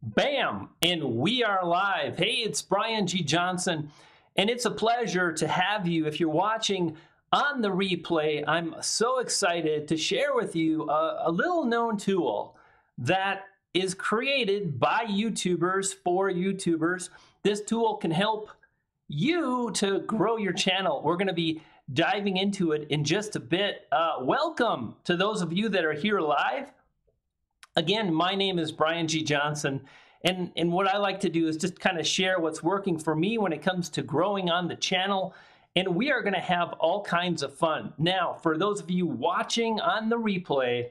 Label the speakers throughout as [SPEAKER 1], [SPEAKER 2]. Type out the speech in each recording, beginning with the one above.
[SPEAKER 1] Bam! And we are live. Hey, it's Brian G. Johnson, and it's a pleasure to have you. If you're watching on the replay, I'm so excited to share with you a little known tool that is created by YouTubers for YouTubers. This tool can help you to grow your channel. We're going to be diving into it in just a bit. Welcome to those of you that are here live. Again, my name is Brian G. Johnson, and what I like to do is just kind of share what's working for me when it comes to growing on the channel, and we are going to have all kinds of fun. Now, for those of you watching on the replay,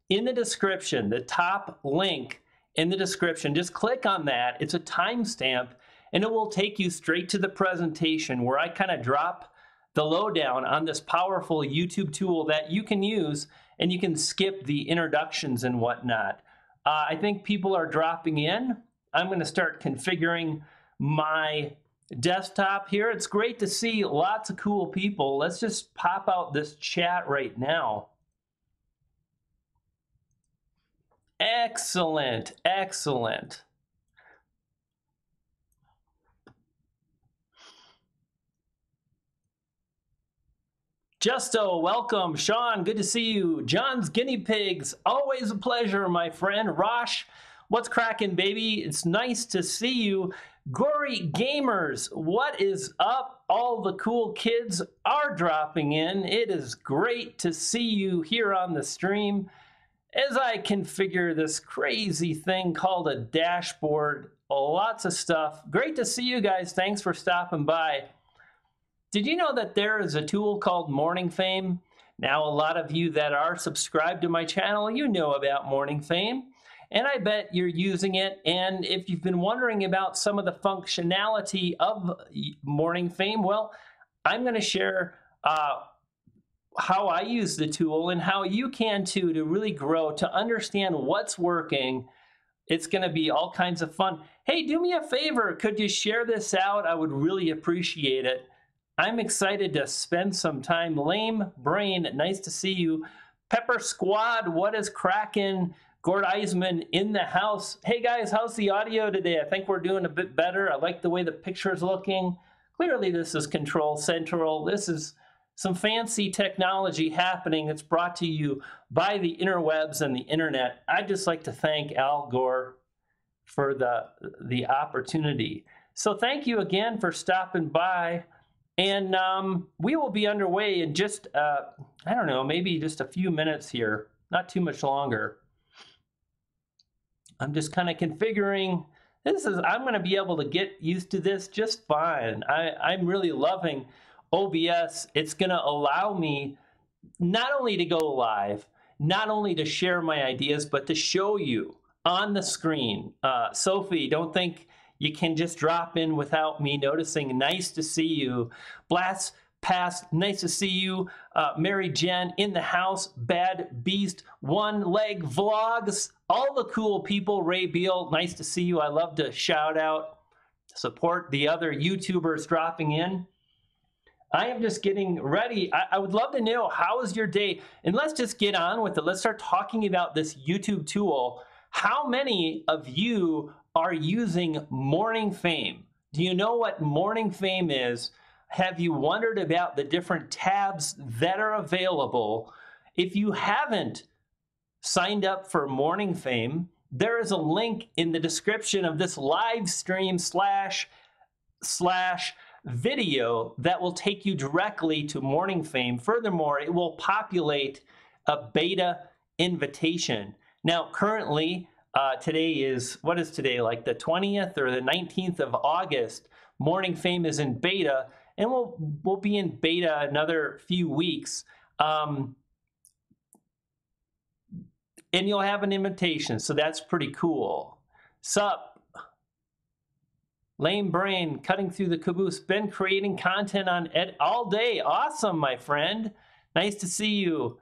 [SPEAKER 1] in the description, the top link in the description, just click on that. It's a timestamp, and it will take you straight to the presentation where I kind of drop the lowdown on this powerful YouTube tool that you can use, and you can skip the introductions and whatnot. I think people are dropping in. I'm going to start configuring my desktop here. It's great to see lots of cool people. Let's just pop out this chat right now. Excellent, excellent. Justo, welcome. Sean, good to see you. John's Guinea Pigs, always a pleasure, my friend. Rosh, what's cracking, baby? It's nice to see you. Gory Gamers, what is up? All the cool kids are dropping in. It is great to see you here on the stream as I configure this crazy thing called a dashboard. Lots of stuff. Great to see you guys. Thanks for stopping by. Did you know that there is a tool called Morning Fame? Now, a lot of you that are subscribed to my channel, you know about Morning Fame, and I bet you're using it. And if you've been wondering about some of the functionality of Morning Fame, well, I'm going to share how I use the tool and how you can too to really grow, to understand what's working. It's going to be all kinds of fun. Hey, do me a favor. Could you share this out? I would really appreciate it. I'm excited to spend some time. Lame Brain, nice to see you. Pepper Squad, what is cracking? Gord Eisman in the house. Hey guys, how's the audio today? I think we're doing a bit better. I like the way the picture is looking. Clearly this is Control Central. This is some fancy technology happening. It's brought to you by the interwebs and the internet. I'd just like to thank Al Gore for the opportunity. So thank you again for stopping by. And we will be underway in just, I don't know, maybe just a few minutes here, not too much longer. I'm just kind of configuring. I'm going to be able to get used to this just fine. I'm really loving OBS. It's going to allow me not only to go live, not only to share my ideas, but to show you on the screen. Sophie, don't think you can just drop in without me noticing. Nice to see you. Blast Past, nice to see you. Mary Jen in the house. Bad Beast, One Leg Vlogs. All the cool people. Ray Beal, nice to see you. I love to shout out, support the other YouTubers dropping in. I am just getting ready. I would love to know, how is your day? And let's just get on with it. Let's start talking about this YouTube tool. How many of you are using Morning Fame? Do you know what Morning Fame is? Have you wondered about the different tabs that are available? If you haven't signed up for Morning Fame, there is a link in the description of this live stream slash video that will take you directly to Morning Fame. Furthermore, it will populate a beta invitation. Now, currently, today is, what is today, like the 20th or the 19th of August. Morning Fame is in beta, and we'll be in beta another few weeks. And you'll have an invitation, so that's pretty cool. Sup? Lame Brain, cutting through the caboose. Been creating content on all day. Awesome, my friend. Nice to see you.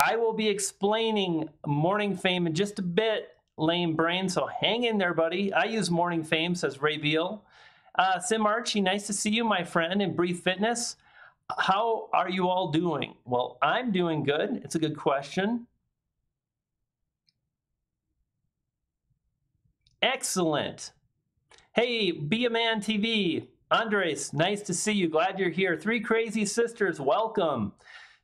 [SPEAKER 1] I will be explaining Morning Fame in just a bit, Lame Brain, so hang in there, buddy. I use Morning Fame, says Ray Beal. Sim Archie, nice to see you, my friend, in Breathe Fitness. How are you all doing? Well, I'm doing good. It's a good question. Excellent. Hey, Be a Man TV. Andres, nice to see you. Glad you're here. Three Crazy Sisters, welcome.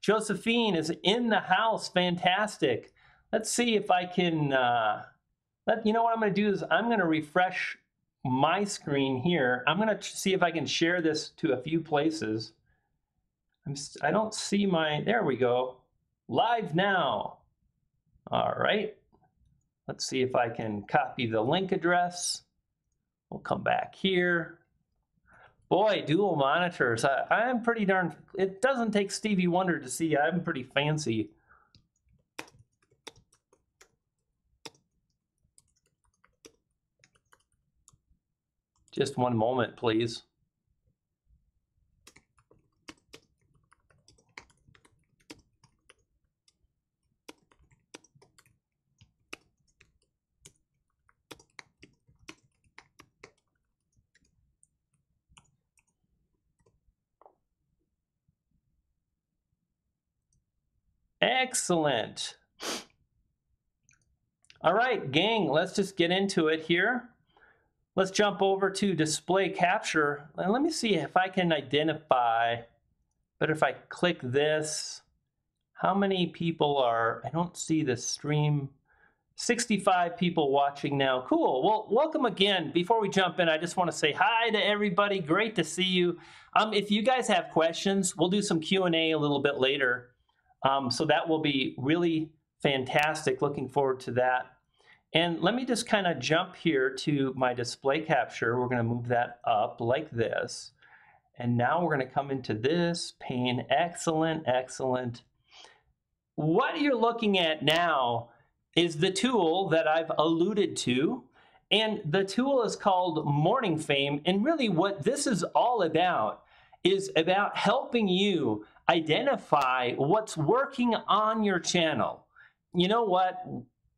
[SPEAKER 1] Josephine is in the house. Fantastic. Let's see if I can, you know what I'm going to do is I'm going to refresh my screen here. I'm going to see if I can share this to a few places. I don't see my, there we go. Live now. All right. Let's see if I can copy the link address. We'll come back here. Boy, dual monitors. I'm pretty darn, it doesn't take Stevie Wonder to see I'm pretty fancy. Just one moment, please. Excellent. All right, gang, let's just get into it here. Let's jump over to display capture. And let me see if I can identify, but if I click this, how many people are, I don't see the stream. 65 people watching now. Cool. Well, welcome again. Before we jump in, I just want to say hi to everybody. Great to see you. If you guys have questions, we'll do some Q&A a little bit later. So that will be really fantastic. Looking forward to that. And let me just kind of jump here to my display capture. We're going to move that up like this. And now we're going to come into this pane. Excellent, excellent. What you're looking at now is the tool that I've alluded to. And the tool is called Morning Fame. And really what this is all about is about helping you identify what's working on your channel. You know what?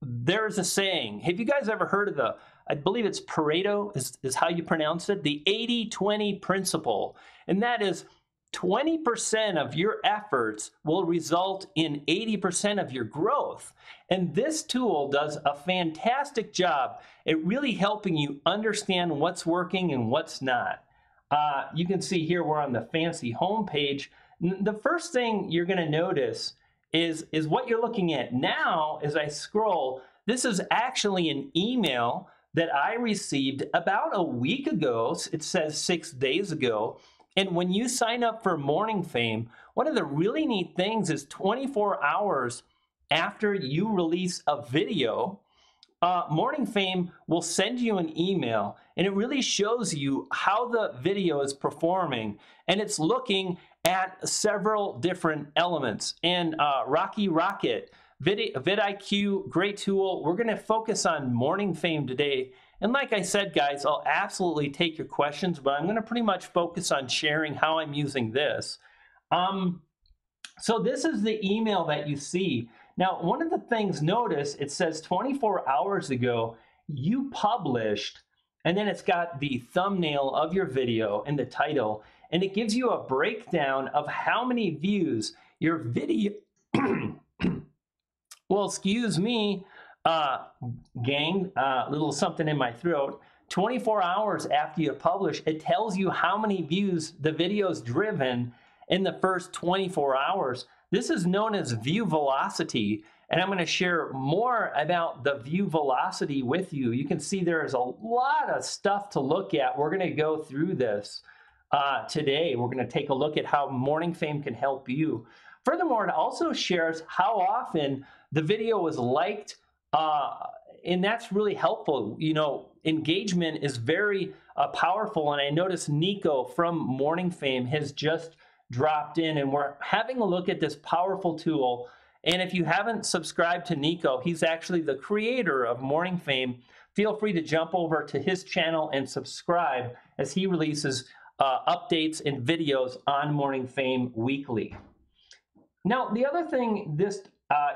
[SPEAKER 1] There's a saying. Have you guys ever heard of the, I believe it's Pareto is how you pronounce it, the 80-20 principle. And that is 20% of your efforts will result in 80% of your growth. And this tool does a fantastic job at really helping you understand what's working and what's not. You can see here we're on the fancy home page. The first thing you're going to notice is what you're looking at now as I scroll. This is actually an email that I received about a week ago. It says 6 days ago. And when you sign up for Morning Fame, one of the really neat things is 24 hours after you release a video, Morning Fame will send you an email, and it really shows you how the video is performing, and it's looking at several different elements. And Rocky Rocket, vidIQ, great tool. We're going to focus on Morning Fame today. And like I said, guys, I'll absolutely take your questions, but I'm going to pretty much focus on sharing how I'm using this. So this is the email that you see. Now, one of the things, notice it says 24 hours ago, you published, and then it's got the thumbnail of your video and the title, and it gives you a breakdown of how many views your video, well, excuse me, gang, little something in my throat. 24 hours after you publish, it tells you how many views the video's driven in the first 24 hours. This is known as view velocity, and I'm going to share more about the view velocity with you. You can see there is a lot of stuff to look at. We're going to go through this today. We're going to take a look at how Morning Fame can help you. Furthermore, it also shares how often the video is liked, and that's really helpful. You know, engagement is very powerful, and I noticed Nico from Morning Fame has just dropped in, and we're having a look at this powerful tool. And if you haven't subscribed to Nico, he's actually the creator of Morning Fame. Feel free to jump over to his channel and subscribe as he releases updates and videos on Morning Fame weekly. Now, the other thing this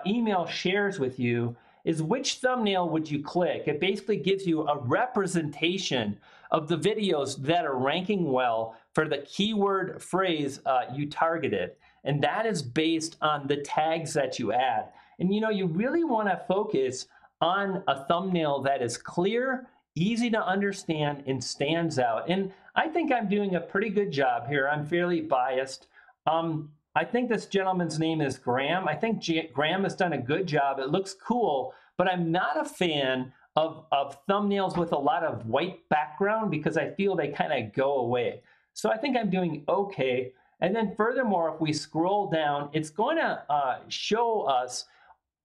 [SPEAKER 1] email shares with you is which thumbnail would you click. It basically gives you a representation of the videos that are ranking well for the keyword phrase you targeted. And that is based on the tags that you add. And you know, you really want to focus on a thumbnail that is clear, easy to understand and stands out. And I think I'm doing a pretty good job here. I'm fairly biased. I think this gentleman's name is Graham. I think Graham has done a good job. It looks cool, but I'm not a fan of thumbnails with a lot of white background because I feel they kind of go away. So I think I'm doing okay. And then furthermore, if we scroll down, it's going to show us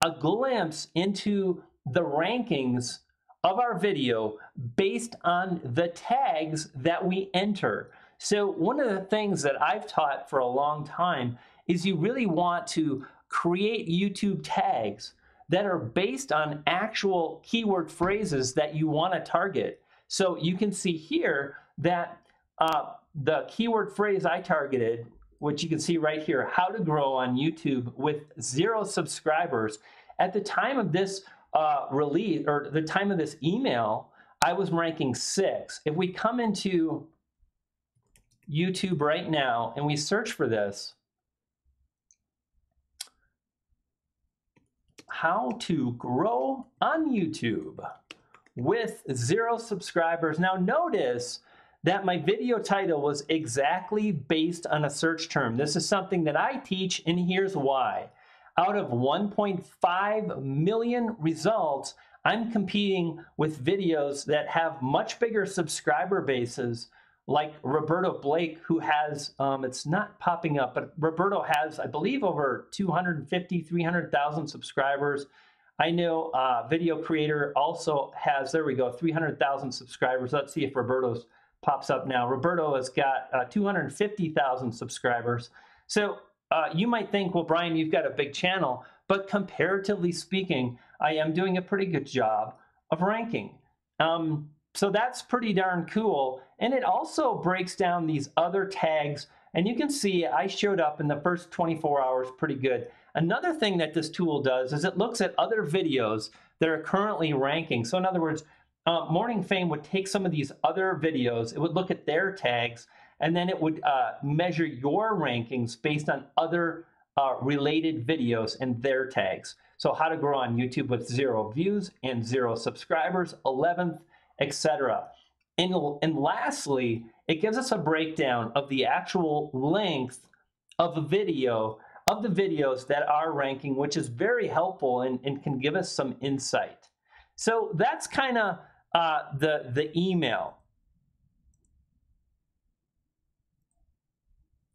[SPEAKER 1] a glimpse into the rankings of our video based on the tags that we enter. So one of the things that I've taught for a long time is you really want to create YouTube tags that are based on actual keyword phrases that you want to target. So you can see here that the keyword phrase I targeted, which you can see right here, how to grow on YouTube with 0 subscribers. At the time of this release, or the time of this email, I was ranking 6. If we come into YouTube right now and we search for this, how to grow on YouTube with 0 subscribers. Now notice that my video title was exactly based on a search term. This is something that I teach, and here's why. Out of 1.5 million results, I'm competing with videos that have much bigger subscriber bases, like Roberto Blake, who has, it's not popping up, but Roberto has, I believe, over 250, 300,000 subscribers. I know Video Creator also has, there we go, 300,000 subscribers. Let's see if Roberto's pops up now. Roberto has got 250,000 subscribers. So you might think, well, Brian, you've got a big channel, but comparatively speaking, I am doing a pretty good job of ranking. So that's pretty darn cool. And it also breaks down these other tags. And you can see I showed up in the first 24 hours pretty good. Another thing that this tool does is it looks at other videos that are currently ranking. So in other words, Morning Fame would take some of these other videos, it would look at their tags, and then it would measure your rankings based on other related videos and their tags. So how to grow on YouTube with 0 views and 0 subscribers, 11th, etc. And lastly, it gives us a breakdown of the actual length of a video, of the videos that are ranking, which is very helpful and can give us some insight. So that's kind of the email.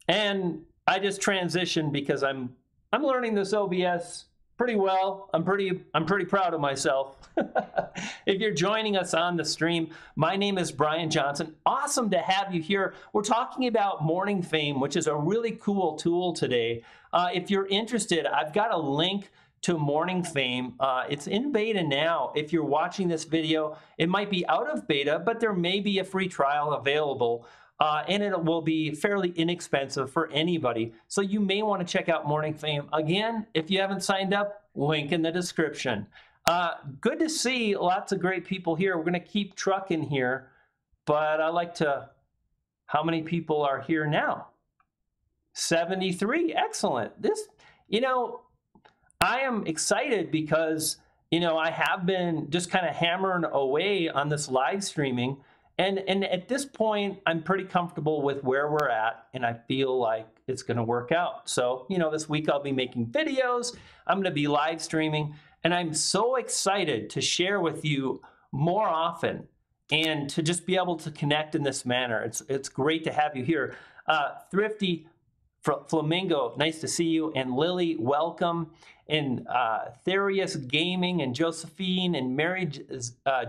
[SPEAKER 1] And I just transitioned because I'm learning this OBS pretty well. I'm pretty proud of myself. If you're joining us on the stream, my name is Brian Johnson. Awesome to have you here. We're talking about Morning Fame, which is a really cool tool today. If you're interested, I've got a link to Morning Fame. It's in beta now. If you're watching this video, it might be out of beta, but there may be a free trial available. And it will be fairly inexpensive for anybody. So you may want to check out Morning Fame. Again, if you haven't signed up, link in the description. Good to see lots of great people here. We're going to keep trucking here, but I like to, how many people are here now? 73, excellent. This, you know, I am excited because, you know, I have been just kind of hammering away on this live streaming. And at this point, I'm pretty comfortable with where we're at, and I feel like it's going to work out. So, you know, this week I'll be making videos. I'm going to be live streaming, and I'm so excited to share with you more often and to just be able to connect in this manner. It's great to have you here. Thrifty Flamingo, nice to see you. And Lily, welcome. And Therius Gaming and Josephine and Mary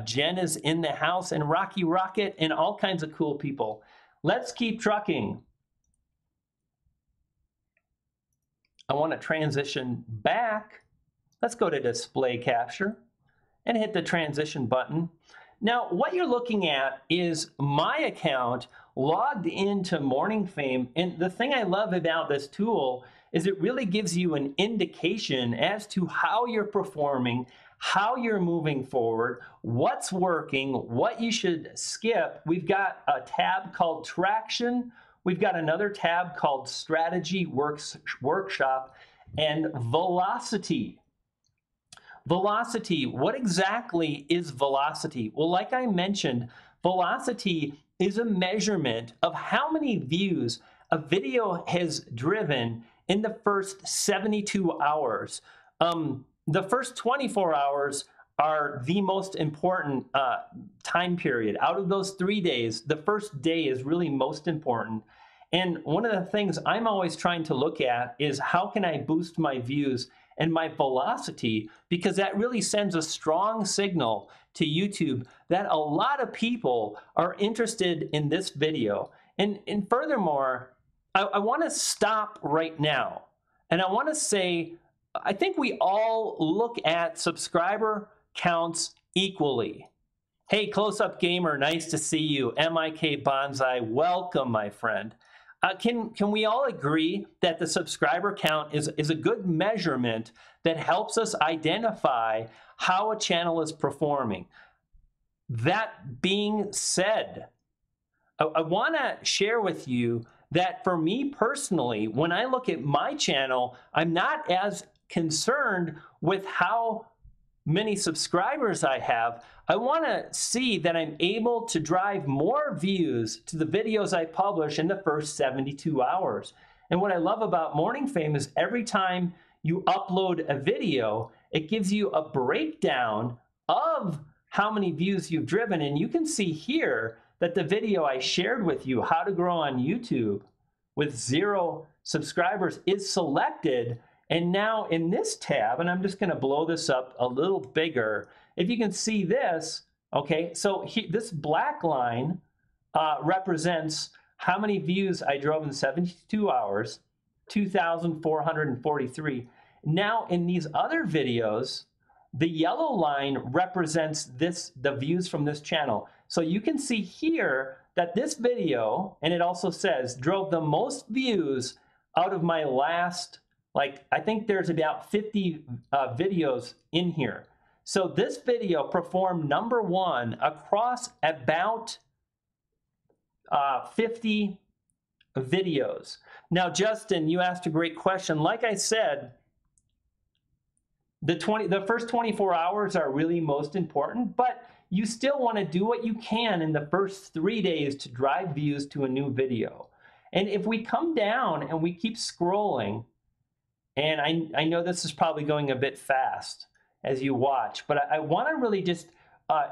[SPEAKER 1] Jen is in the house, and Rocky Rocket and all kinds of cool people. Let's keep trucking. I want to transition back. Let's go to display capture and hit the transition button. Now, what you're looking at is my account logged into Morning Fame. And the thing I love about this tool is it really gives you an indication as to how you're performing, how you're moving forward, what's working, what you should skip. We've got a tab called Traction. We've got another tab called Strategy Workshop and Velocity. Velocity, what exactly is velocity? Well, like I mentioned, velocity is a measurement of how many views a video has driven in the first 72 hours. The first 24 hours are the most important time period. Out of those 3 days, the first day is really most important. And one of the things I'm always trying to look at is how can I boost my views and my velocity, because that really sends a strong signal to YouTube that a lot of people are interested in this video. And furthermore, I want to stop right now. And I want to say, I think we all look at subscriber counts equally. Hey, Close Up Gamer, nice to see you. MIK Bonsai, welcome, my friend. Can we all agree that the subscriber count is a good measurement that helps us identify how a channel is performing? That being said, I want to share with you that for me personally, when I look at my channel, I'm not as concerned with how many subscribers I have. I want to see that I'm able to drive more views to the videos I publish in the first 72 hours. And what I love about Morning Fame is every time you upload a video, it gives you a breakdown of how many views you've driven. And you can see here that the video I shared with you, how to grow on YouTube with 0 subscribers, is selected. And now in this tab, and I'm just going to blow this up a little bigger, if you can see this, okay, so this black line represents how many views I drove in 72 hours, 2,443. Now in these other videos, the yellow line represents the views from this channel. So you can see here that this video, and it also says, drove the most views out of my last, I think there's about 50 videos in here. So this video performed #1 across about 50 videos. Now, Justin, you asked a great question. Like I said, the first 24 hours are really most important, but you still want to do what you can in the first 3 days to drive views to a new video. And if we come down and we keep scrolling, and I know this is probably going a bit fast as you watch, but I want to really just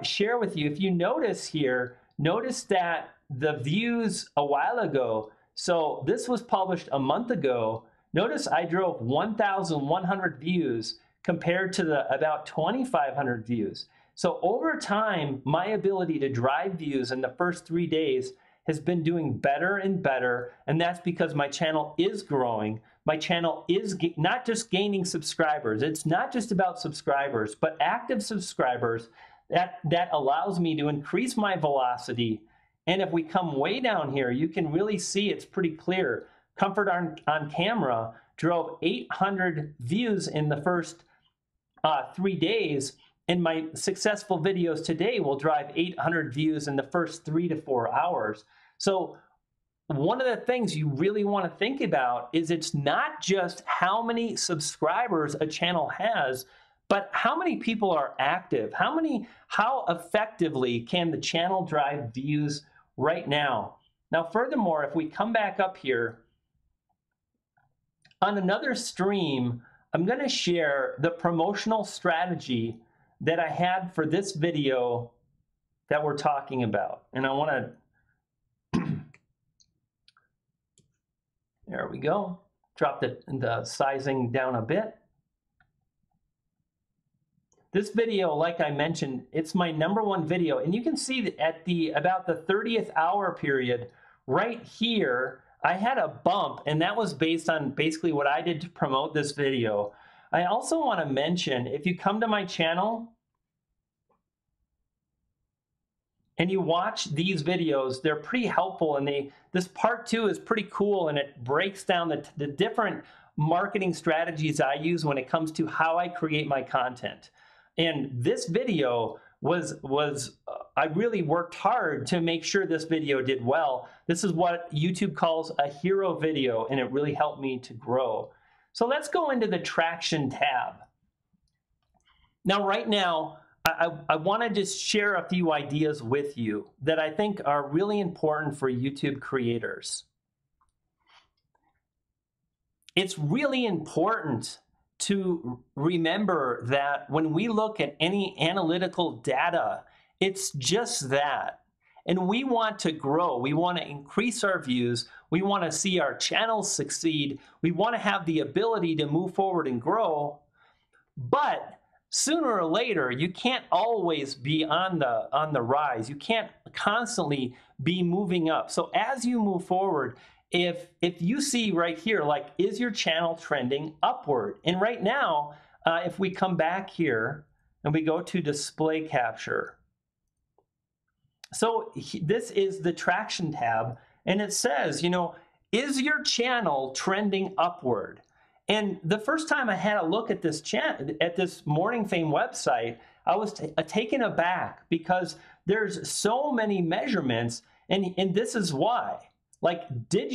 [SPEAKER 1] share with you, if you notice here, notice that the views a while ago, so this was published a month ago, notice I drove 1,100 views compared to about 2,500 views. So over time, my ability to drive views in the first 3 days has been doing better and better, and that's because my channel is growing. My channel is not just gaining subscribers. It's not just about subscribers, but active subscribers. That allows me to increase my velocity. And if we come way down here, you can really see it's pretty clear. Comfort on Camera drove 800 views in the first 3 days, and my successful videos today will drive 800 views in the first 3 to 4 hours. So one of the things you really want to think about is it's not just how many subscribers a channel has, but how many people are active. How effectively can the channel drive views right now? Now, furthermore, if we come back up here, on another stream, I'm going to share the promotional strategy that I had for this video that we're talking about. And I want to, there we go, drop the sizing down a bit. This video, like I mentioned, it's my #1 video, and you can see that at about the 30th hour period, right here, I had a bump, and that was based on basically what I did to promote this video. I also want to mention, if you come to my channel and you watch these videos, they're pretty helpful, and this part 2 is pretty cool, and it breaks down the different marketing strategies I use when it comes to how I create my content. And this video I really worked hard to make sure this video did well. This is what YouTube calls a hero video, and it really helped me to grow. So let's go into the traction tab. Now, right now, I want to just share a few ideas with you that I think are really important for YouTube creators. It's really important to remember that when we look at any analytical data, it's just that. And we want to grow. We want to increase our views. We want to see our channels succeed. We want to have the ability to move forward and grow. But sooner or later, you can't always be on the rise. You can't constantly be moving up. So as you move forward, if you see right here, like, is your channel trending upward? And right now, if we come back here and we go to display capture, so this is the traction tab, and it says, you know, is your channel trending upward? And the first time I had a look at this Morning Fame website, I was taken aback because there's so many measurements, and this is why. Like, did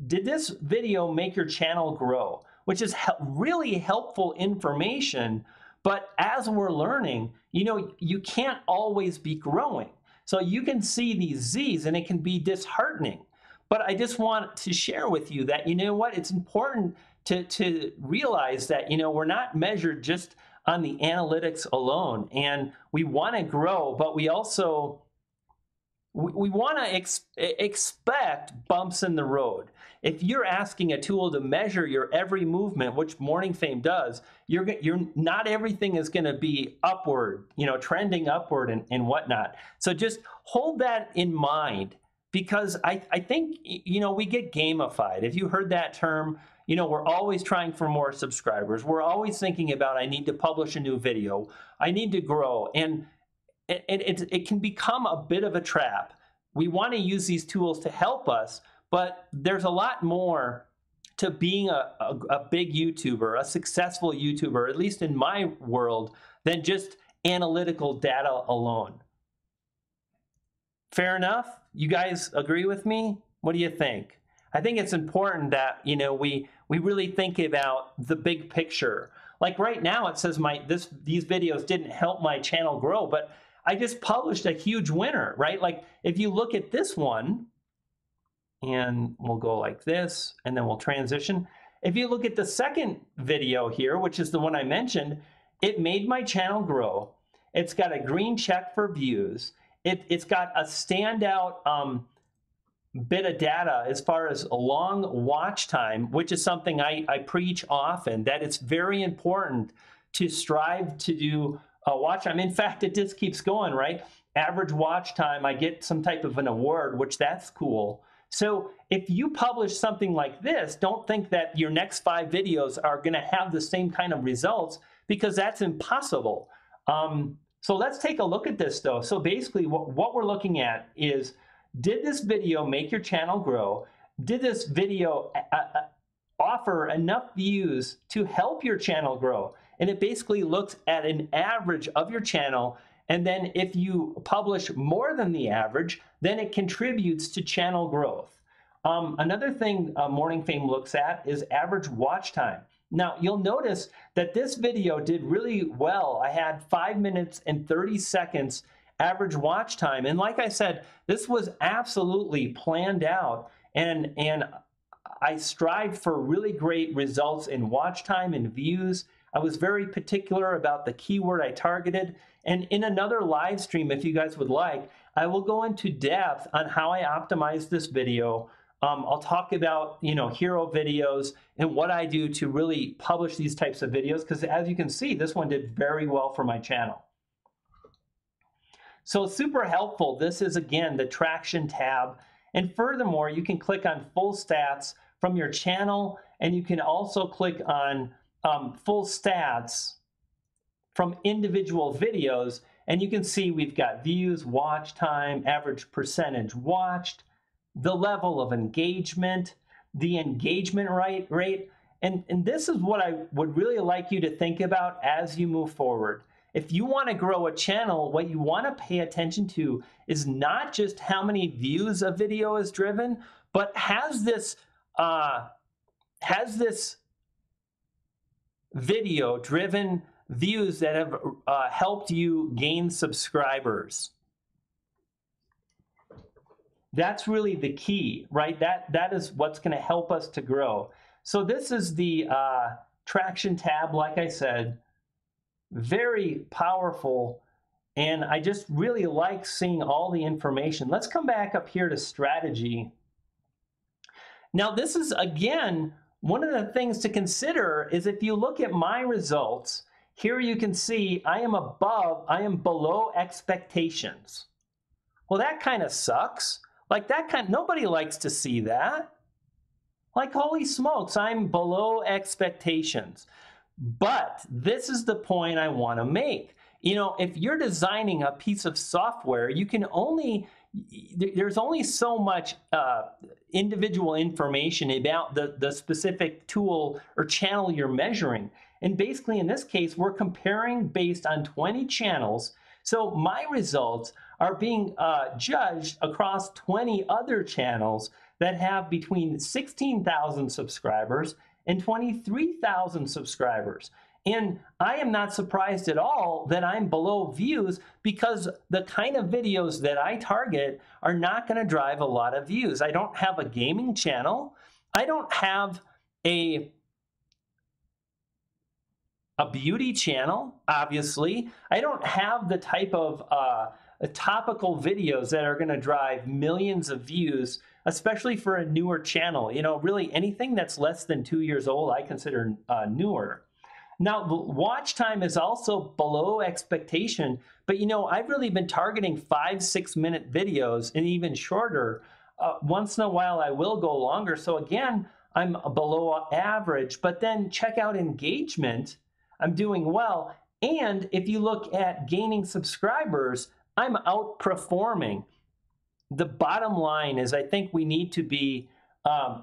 [SPEAKER 1] this video make your channel grow? Which is really helpful information, but as we're learning, you know, you can't always be growing. So you can see these Z's and it can be disheartening. But I just want to share with you that, you know what, it's important to realize that, you know, we're not measured just on the analytics alone, and we want to grow, but we also we want to expect bumps in the road. If you're asking a tool to measure your every movement, which Morning Fame does, you're not everything is going to be upward, you know, trending upward and whatnot. So just hold that in mind, because I think, you know, we get gamified. If you heard that term, you know, we're always trying for more subscribers. We're always thinking about, I need to publish a new video. I need to grow. And it can become a bit of a trap. We want to use these tools to help us, but there's a lot more to being a big YouTuber, a successful YouTuber, at least in my world, than just analytical data alone. Fair enough? You guys agree with me? What do you think? I think it's important that, you know, we really think about the big picture. Like right now, it says these videos didn't help my channel grow, but I just published a huge winner, right? Like if you look at this one, and we'll go like this, and then we'll transition. If you look at the second video here, which is the one I mentioned, it made my channel grow. It's got a green check for views. It's got a standout bit of data as far as long watch time, which is something I preach often, that it's very important to strive to do watch time. In fact, it just keeps going, right? Average watch time, I get some type of an award, which that's cool. So if you publish something like this, don't think that your next 5 videos are going to have the same kind of results, because that's impossible. So let's take a look at this though. So basically what we're looking at is, did this video make your channel grow? Did this video offer enough views to help your channel grow? And it basically looks at an average of your channel. And then if you publish more than the average, then it contributes to channel growth. Another thing Morning Fame looks at is average watch time. Now, you'll notice that this video did really well. I had 5 minutes and 30 seconds average watch time. And like I said, this was absolutely planned out. And I strived for really great results in watch time and views. I was very particular about the keyword I targeted. And in another live stream, if you guys would like, I will go into depth on how I optimized this video. I'll talk about, you know, hero videos and what I do to really publish these types of videos, because as you can see, this one did very well for my channel. So super helpful. This is, again, the traction tab. And furthermore, you can click on full stats from your channel, and you can also click on full stats from individual videos, and you can see we've got views, watch time, average percentage watched, the level of engagement, the engagement rate, and this is what I would really like you to think about as you move forward. If you want to grow a channel, what you want to pay attention to is not just how many views a video is driven, but has this video driven views that have helped you gain subscribers. That's really the key, right? That is what's going to help us to grow. So this is the traction tab, like I said, very powerful. And I just really like seeing all the information. Let's come back up here to strategy. Now, this is, again, one of the things to consider is if you look at my results, here you can see I am below expectations. Well, that kind of sucks. Like nobody likes to see that. Like, holy smokes, I'm below expectations. But this is the point I want to make. You know, if you're designing a piece of software, there's only so much individual information about the specific tool or channel you're measuring. And basically, in this case, we're comparing based on 20 channels. So my results are being judged across 20 other channels that have between 16,000 subscribers and 23,000 subscribers. And I am not surprised at all that I'm below views, because the kind of videos that I target are not going to drive a lot of views. I don't have a gaming channel. I don't have a beauty channel, obviously. I don't have the type of topical videos that are going to drive millions of views, especially for a newer channel. You know, really anything that's less than 2 years old, I consider newer. Now, the watch time is also below expectation, but you know, I've really been targeting 5-6 minute videos and even shorter. Once in a while, I will go longer. So again, I'm below average, but then check out engagement. I'm doing well. And if you look at gaining subscribers, I'm outperforming. The bottom line is I think we need to be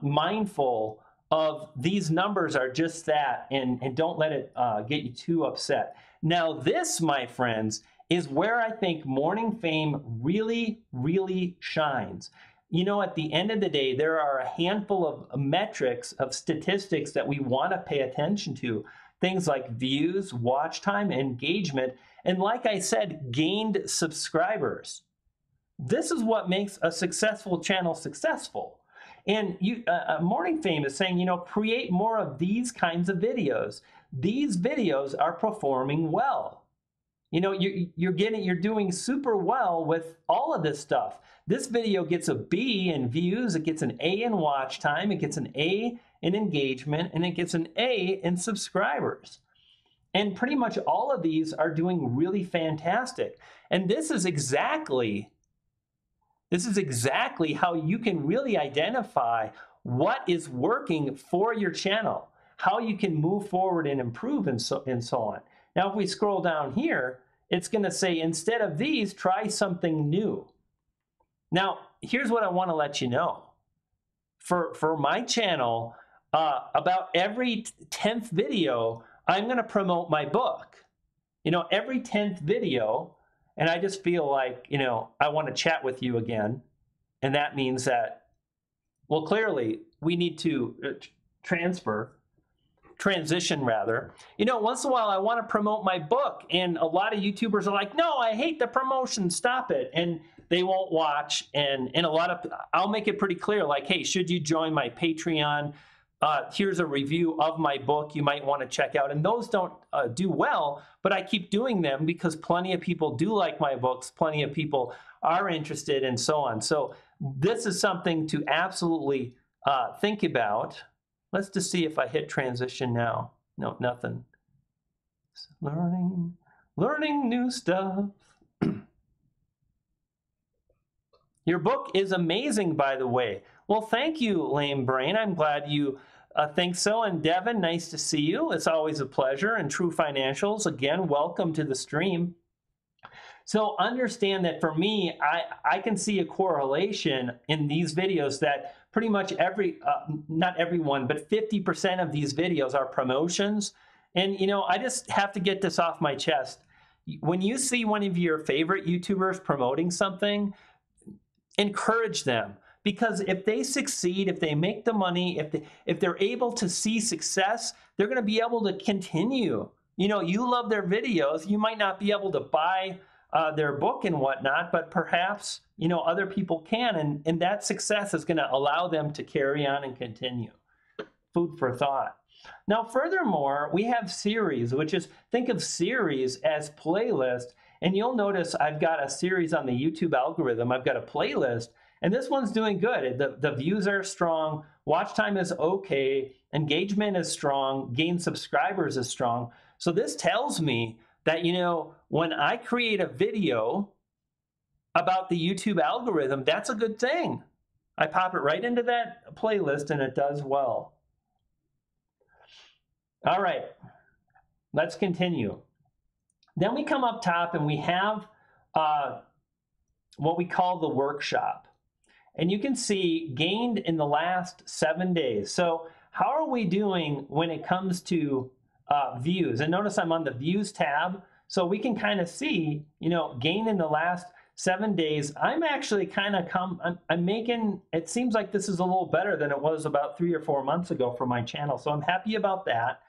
[SPEAKER 1] mindful of these numbers are just that, and don't let it get you too upset. Now this, my friends, is where I think Morning Fame really, really shines. You know, at the end of the day, there are a handful of metrics, of statistics that we want to pay attention to. Things like views, watch time, engagement, and like I said, gained subscribers. This is what makes a successful channel successful. And Morning Fame is saying, you know, create more of these kinds of videos. These videos are performing well. You know, you're doing super well with all of this stuff. This video gets a B in views, it gets an A in watch time, it gets an A in engagement, and it gets an A in subscribers. And pretty much all of these are doing really fantastic. And this is exactly how you can really identify what is working for your channel, how you can move forward and improve, and so on. Now, if we scroll down here, it's going to say, instead of these, try something new. Now, here's what I want to let you know. For my channel, about every 10th video, I'm going to promote my book. You know, every 10th video. And I just feel like, you know, I want to chat with you again. And that means that, well, clearly we need to transition rather. You know, once in a while I want to promote my book, and a lot of YouTubers are like, no, I hate the promotion, stop it. And they won't watch. And I'll make it pretty clear, like, hey, should you join my Patreon? Here's a review of my book you might want to check out. And those don't do well, but I keep doing them because plenty of people do like my books, plenty of people are interested, and so on. So this is something to absolutely think about. Let's just see if I hit transition now. No, nothing. Learning new stuff. Your book is amazing, by the way. Well, thank you, Lame Brain. I'm glad you think so. And Devin, nice to see you. It's always a pleasure. And True Financials, again, welcome to the stream. So understand that for me, I can see a correlation in these videos that pretty much not everyone, but 50% of these videos are promotions. And, you know, I just have to get this off my chest. When you see one of your favorite YouTubers promoting something, encourage them. Because if they succeed, if they make the money, if they're able to see success, they're going to be able to continue you know, you love their videos. You might not be able to buy their book and whatnot, but perhaps, you know, other people can, and that success is going to allow them to carry on and continue. Food for thought. Now, furthermore, we have series, which is, think of series as playlist, and you'll notice I've got a series on the YouTube algorithm. I've got a playlist, and this one's doing good. The views are strong, watch time is okay, engagement is strong, gain subscribers is strong. So this tells me that, you know, when I create a video about the YouTube algorithm, that's a good thing. I pop it right into that playlist and it does well. All right, let's continue. Then we come up top and we have what we call the workshop. And you can see gained in the last 7 days. So how are we doing when it comes to views? And notice I'm on the views tab. So we can kind of see, you know, gain in the last 7 days. I'm actually kind of I'm making, it seems like this is a little better than it was about 3 or 4 months ago for my channel. So I'm happy about that.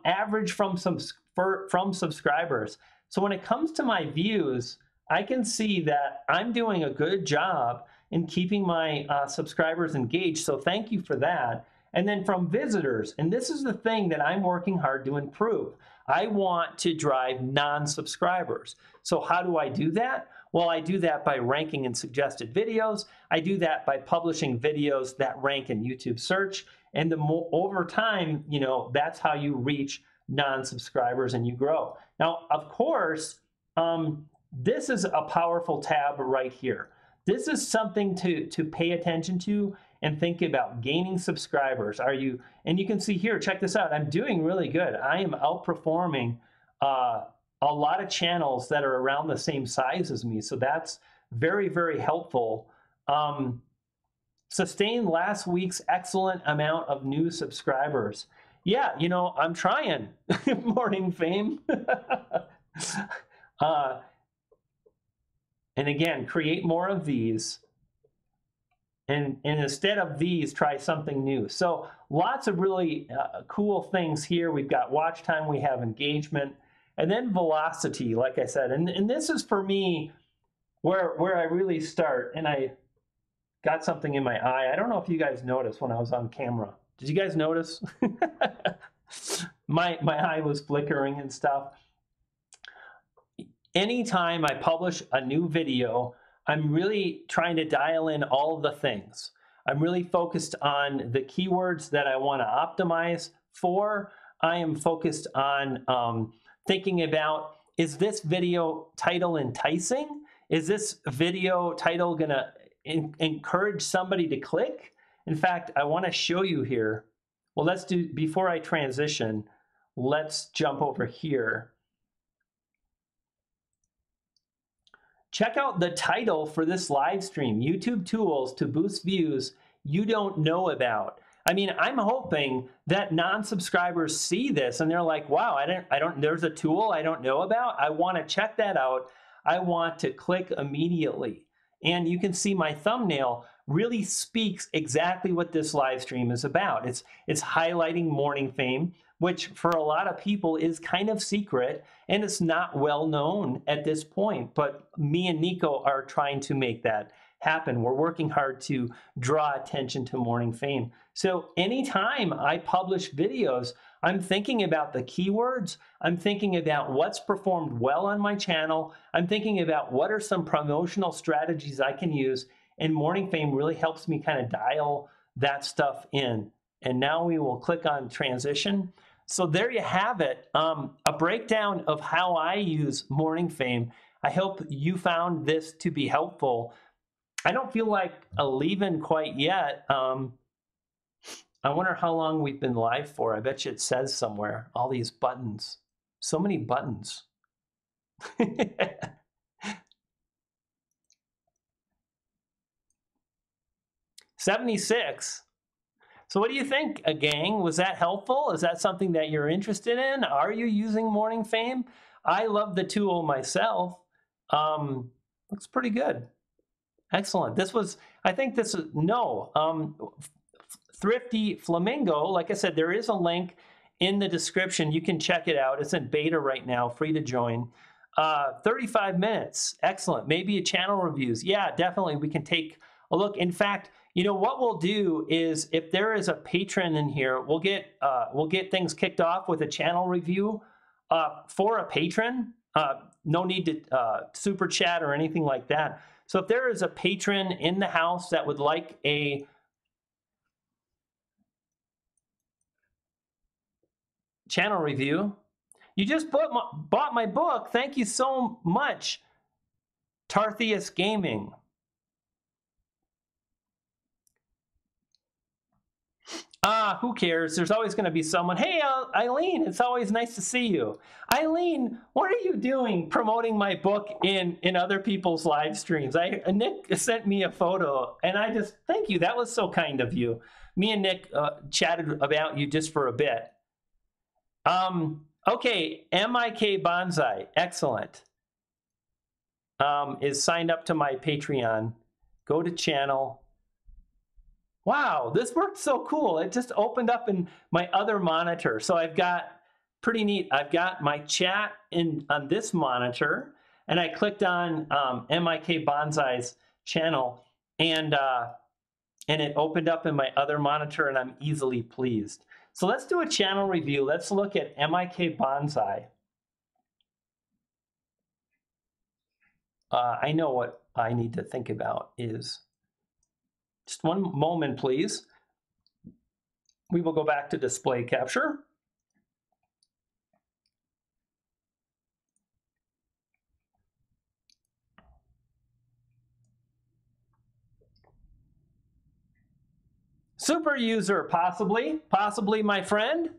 [SPEAKER 1] Average from subscribers. So when it comes to my views, I can see that I'm doing a good job in keeping my subscribers engaged. So thank you for that. And then from visitors, and this is the thing that I'm working hard to improve. I want to drive non-subscribers. So how do I do that? Well, I do that by ranking in suggested videos. I do that by publishing videos that rank in YouTube search. And the more over time, you know, that's how you reach non-subscribers and you grow. Now, of course, this is a powerful tab right here. This is something to pay attention to and think about. Gaining subscribers. Are you, and you can see here, check this out. I'm doing really good. I am outperforming a lot of channels that are around the same size as me. So that's very, very helpful. Sustained last week's excellent amount of new subscribers. Yeah, you know, I'm trying. Morning Fame. And again, create more of these. And instead of these, try something new. So lots of really cool things here. We've got watch time, we have engagement, and then velocity, like I said. And this is for me where I really start. And I got something in my eye. I don't know if you guys noticed when I was on camera. Did you guys notice? my eye was flickering and stuff. Anytime I publish a new video, I'm really trying to dial in all of the things. I'm really focused on the keywords that I want to optimize for. I am focused on thinking about, is this video title enticing? Is this video title going to encourage somebody to click? In fact, I want to show you here. Well, let's do, before I transition, let's jump over here. Check out the title for this live stream, YouTube Tools to Boost Views You Don't Know About. I mean, I'm hoping that non-subscribers see this and they're like, wow, there's a tool I don't know about. I want to check that out. I want to click immediately. And you can see my thumbnail really speaks exactly what this live stream is about. It's highlighting Morning Fame, which for a lot of people is kind of secret and it's not well known at this point. But me and Nico are trying to make that happen. We're working hard to draw attention to Morning Fame. So anytime I publish videos, I'm thinking about the keywords. I'm thinking about what's performed well on my channel. I'm thinking about what are some promotional strategies I can use. And Morning Fame really helps me kind of dial that stuff in. And now we will click on transition. So there you have it, a breakdown of how I use Morning Fame. I hope you found this to be helpful. I don't feel like leaving quite yet. I wonder how long we've been live for. I bet you it says somewhere, all these buttons. So many buttons. 76. So what do you think, gang? Was that helpful? Is that something that you're interested in? Are you using Morning Fame? I love the tool myself. Looks pretty good. Excellent. This was, I think this is, no. Thrifty Flamingo, like I said, there is a link in the description. You can check it out. It's in beta right now, free to join. 35 minutes. Excellent. Maybe a channel reviews. Yeah, definitely. We can take a look. In fact, you know what we'll do is if there is a patron in here, we'll get things kicked off with a channel review for a patron. No need to super chat or anything like that. So if there is a patron in the house that would like a channel review, you just bought my book. Thank you so much, Tartheus Gaming. Who cares? There's always going to be someone. Hey, Eileen, it's always nice to see you. Eileen, what are you doing promoting my book in other people's live streams? Nick sent me a photo, and I just, thank you. That was so kind of you. Me and Nick chatted about you just for a bit. Okay, MIK Bonsai, excellent. Is signed up to my Patreon. Go to channel. Wow, this worked so cool. It just opened up in my other monitor. So I've got, pretty neat, I've got my chat on this monitor, and I clicked on MIK Bonsai's channel, and it opened up in my other monitor, and I'm easily pleased. So let's do a channel review. Let's look at MIK Bonsai. I know what I need to think about is, just one moment, please. We will go back to display capture. Super user, possibly, my friend.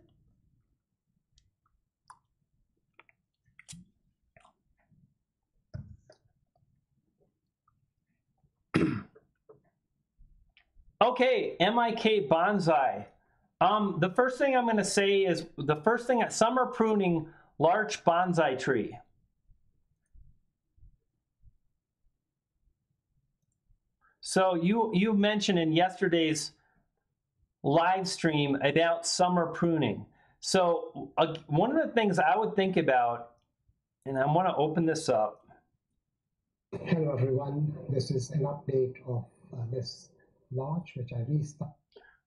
[SPEAKER 1] Okay, MIK Bonsai. The first thing I'm going to say is summer pruning large bonsai tree. So you mentioned in yesterday's live stream about summer pruning. So one of the things I would think about, and I want to open this up.
[SPEAKER 2] Hello everyone, this is an update of this launch, which I restarted.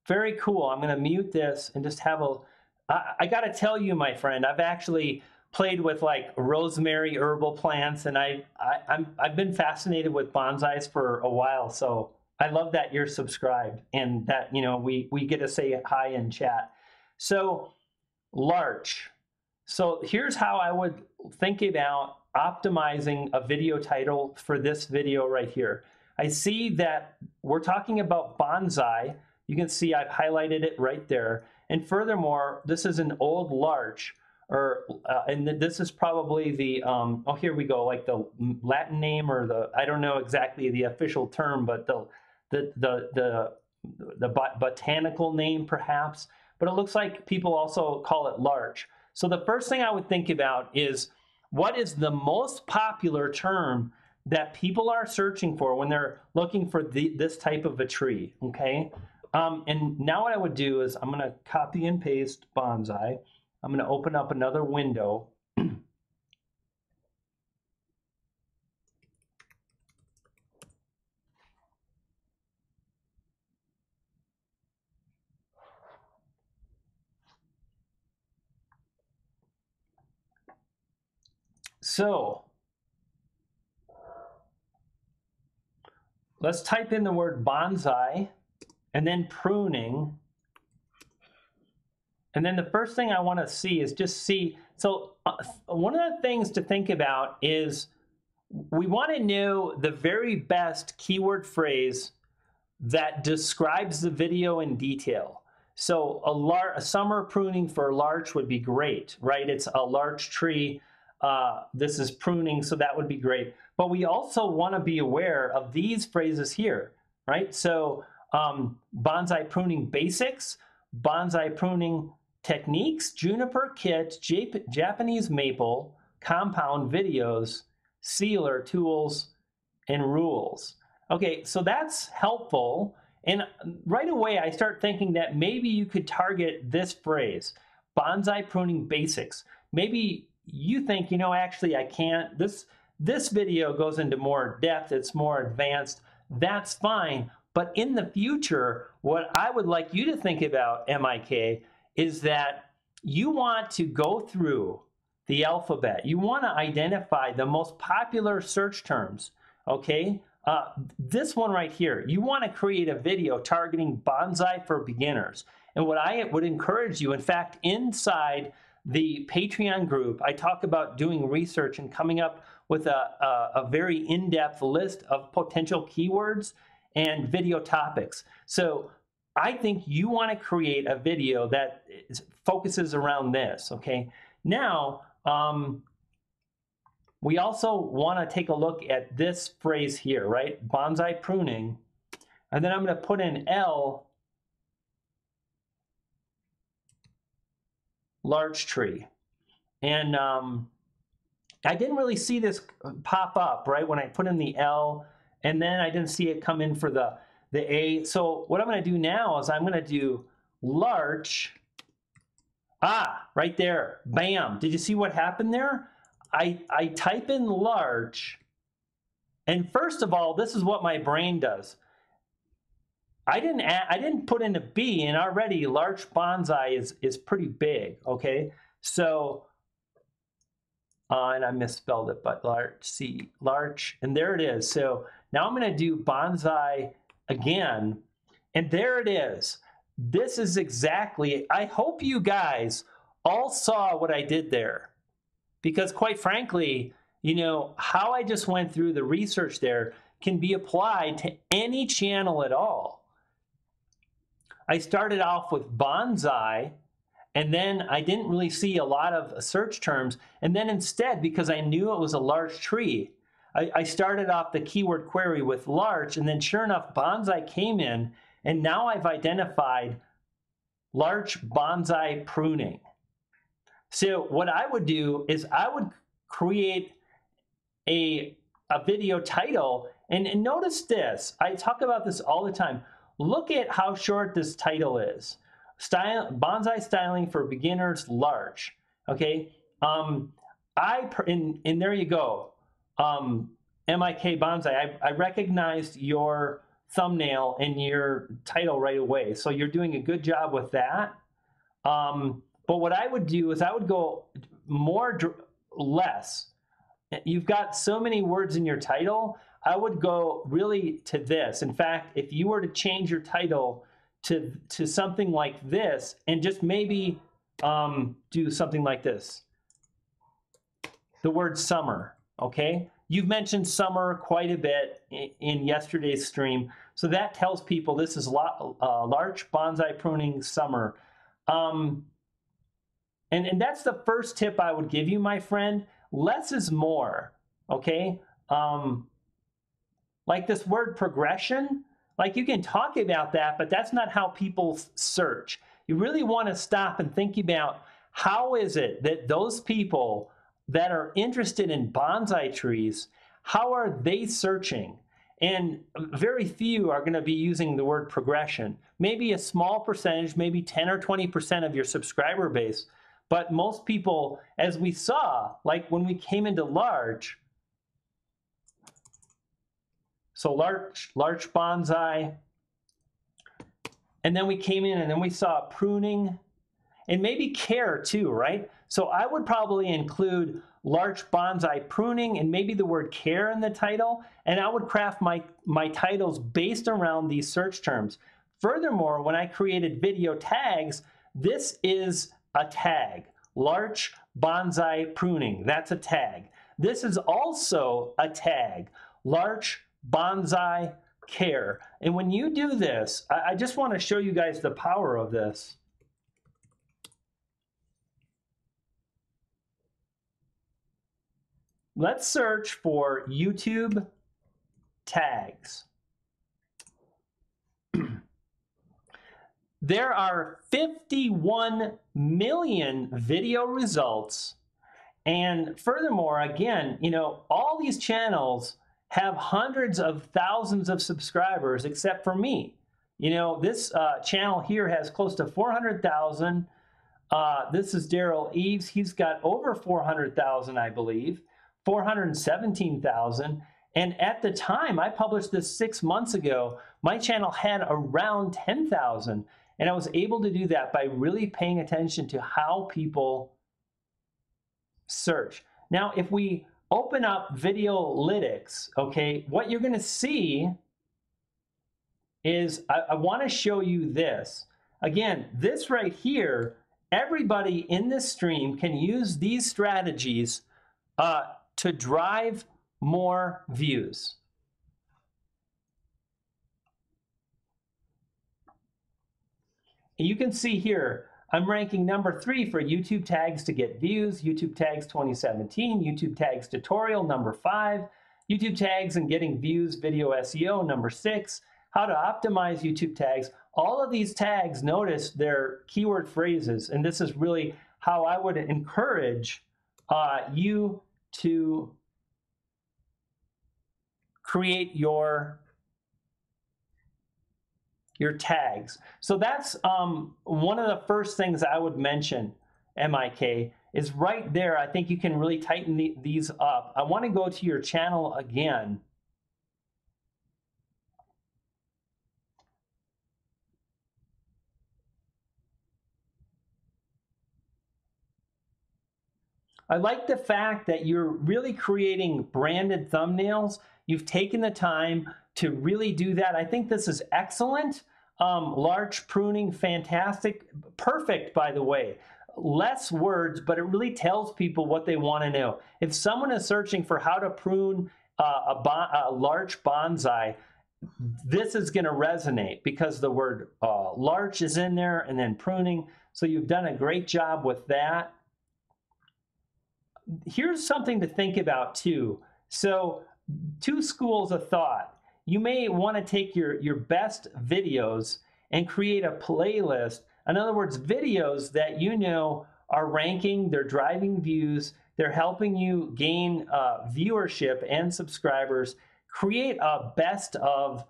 [SPEAKER 1] Very cool. I'm going to mute this and just have a, I got to tell you, my friend, I've actually played with like rosemary herbal plants, and I've been fascinated with bonsais for a while. So I love that you're subscribed and that, you know, we get to say hi in chat. So larch. So here's how I would think about optimizing a video title for this video right here. I see that we're talking about bonsai. You can see I've highlighted it right there. And furthermore, this is an old larch, and this is probably the, oh, here we go, like the Latin name or the, I don't know exactly the official term, but the botanical name perhaps, but it looks like people also call it larch. So the first thing I would think about is, what is the most popular term that people are searching for when they're looking for this type of a tree, okay? And now what I would do is I'm going to copy and paste bonsai. I'm going to open up another window. So let's type in the word bonsai and then pruning. And then the first thing I want to see is just see, so one of the things to think about is we want to know the very best keyword phrase that describes the video in detail. So a summer pruning for larch would be great, right? It's a larch tree. This is pruning, so that would be great. But we also want to be aware of these phrases here, right? So bonsai pruning basics, bonsai pruning techniques, juniper kit, Japanese maple, compound videos, sealer tools, and rules. Okay, so that's helpful. And right away, I start thinking that maybe you could target this phrase, bonsai pruning basics. Maybe you think, you know, actually I can't. This video goes into more depth. It's more advanced. That's fine. But in the future, what I would like you to think about, MIK, is that you want to go through the alphabet. You want to identify the most popular search terms, okay? This one right here, you want to create a video targeting bonsai for beginners. And what I would encourage you, in fact, inside the Patreon group, I talk about doing research and coming up with a very in-depth list of potential keywords and video topics. So I think you want to create a video that focuses around this, okay? Now, we also want to take a look at this phrase here, right? Bonsai pruning. And then I'm going to put in L, large tree. And I didn't really see this pop up, right? When I put in the L, and then I didn't see it come in for the A. So what I'm going to do now is I'm going to do larch. Ah, right there. Bam. Did you see what happened there? I type in larch, and first of all, this is what my brain does. I didn't put in a B, and already larch bonsai is pretty big, okay? So, and I misspelled it, but larch, and there it is. So now I'm going to do bonsai again, and there it is. This is exactly, I hope you guys all saw what I did there, because quite frankly, you know, how I just went through the research there can be applied to any channel at all. I started off with bonsai, and then I didn't really see a lot of search terms. And then instead, because I knew it was a large tree, I started off the keyword query with larch, and then sure enough, bonsai came in, and now I've identified larch bonsai pruning. So what I would do is I would create a video title, and notice this. I talk about this all the time. Look at how short this title is. Bonsai styling for beginners, larch. Okay, and there you go. MIK Bonsai. I recognized your thumbnail and your title right away, so you're doing a good job with that. But what I would do is I would go less. You've got so many words in your title. I would go really to this. In fact, if you were to change your title to something like this, and just maybe do something like this, the word summer, okay? You've mentioned summer quite a bit in yesterday's stream, so that tells people this is larch bonsai pruning summer. And that's the first tip I would give you, my friend. Less is more, okay? Like this word progression, like you can talk about that, but that's not how people search. You really want to stop and think about how is it that those people that are interested in bonsai trees, how are they searching? And very few are going to be using the word progression. Maybe a small percentage, maybe 10 or 20% of your subscriber base. But most people, as we saw, like when we came into larch, so larch bonsai, and then we came in and then we saw pruning, and maybe care too, right? So I would probably include larch bonsai pruning and maybe the word care in the title, and I would craft my titles based around these search terms. Furthermore, when I created video tags, this is a tag. Larch bonsai pruning, that's a tag. This is also a tag. Larch bonsai care. And when you do this, I just want to show you guys the power of this. Let's search for YouTube tags. There are 51 million video results. And furthermore, again, you know, all these channels have hundreds of thousands of subscribers except for me. You know, this channel here has close to 400,000. This is Daryl Eves. He's got over 400,000, I believe, 417,000. And at the time I published this 6 months ago, my channel had around 10,000. And I was able to do that by really paying attention to how people search. Now, if we open up Videolytics, okay, what you're going to see is I want to show you this. Again, this right here, everybody in this stream can use these strategies to drive more views. You can see here, I'm ranking number 3 for YouTube tags to get views, YouTube tags 2017, YouTube tags tutorial number 5, YouTube tags and getting views, video SEO number 6, how to optimize YouTube tags. All of these tags, notice they're keyword phrases, and this is really how I would encourage you to create your tags. So that's one of the first things I would mention, MIK, is right there. I think you can really tighten these up. I want to go to your channel again. I like the fact that you're really creating branded thumbnails. You've taken the time to really do that. I think this is excellent. Large pruning, fantastic. Perfect, by the way. Less words, but it really tells people what they want to know. If someone is searching for how to prune a large bonsai, this is going to resonate because the word large is in there and then pruning. So you've done a great job with that. Here's something to think about too. So 2 schools of thought. You may want to take your best videos and create a playlist. In other words, videos that you know are ranking, they're driving views, they're helping you gain viewership and subscribers. Create a best of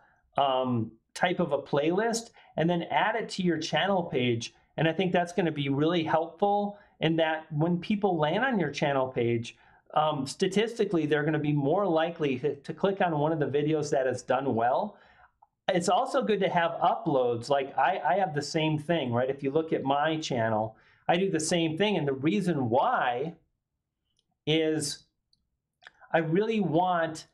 [SPEAKER 1] type of a playlist and then add it to your channel page. And I think that's going to be really helpful in that when people land on your channel page, statistically, they're going to be more likely to click on one of the videos that has done well. It's also good to have uploads. Like I have the same thing, right? If you look at my channel, I do the same thing. And the reason why is I really want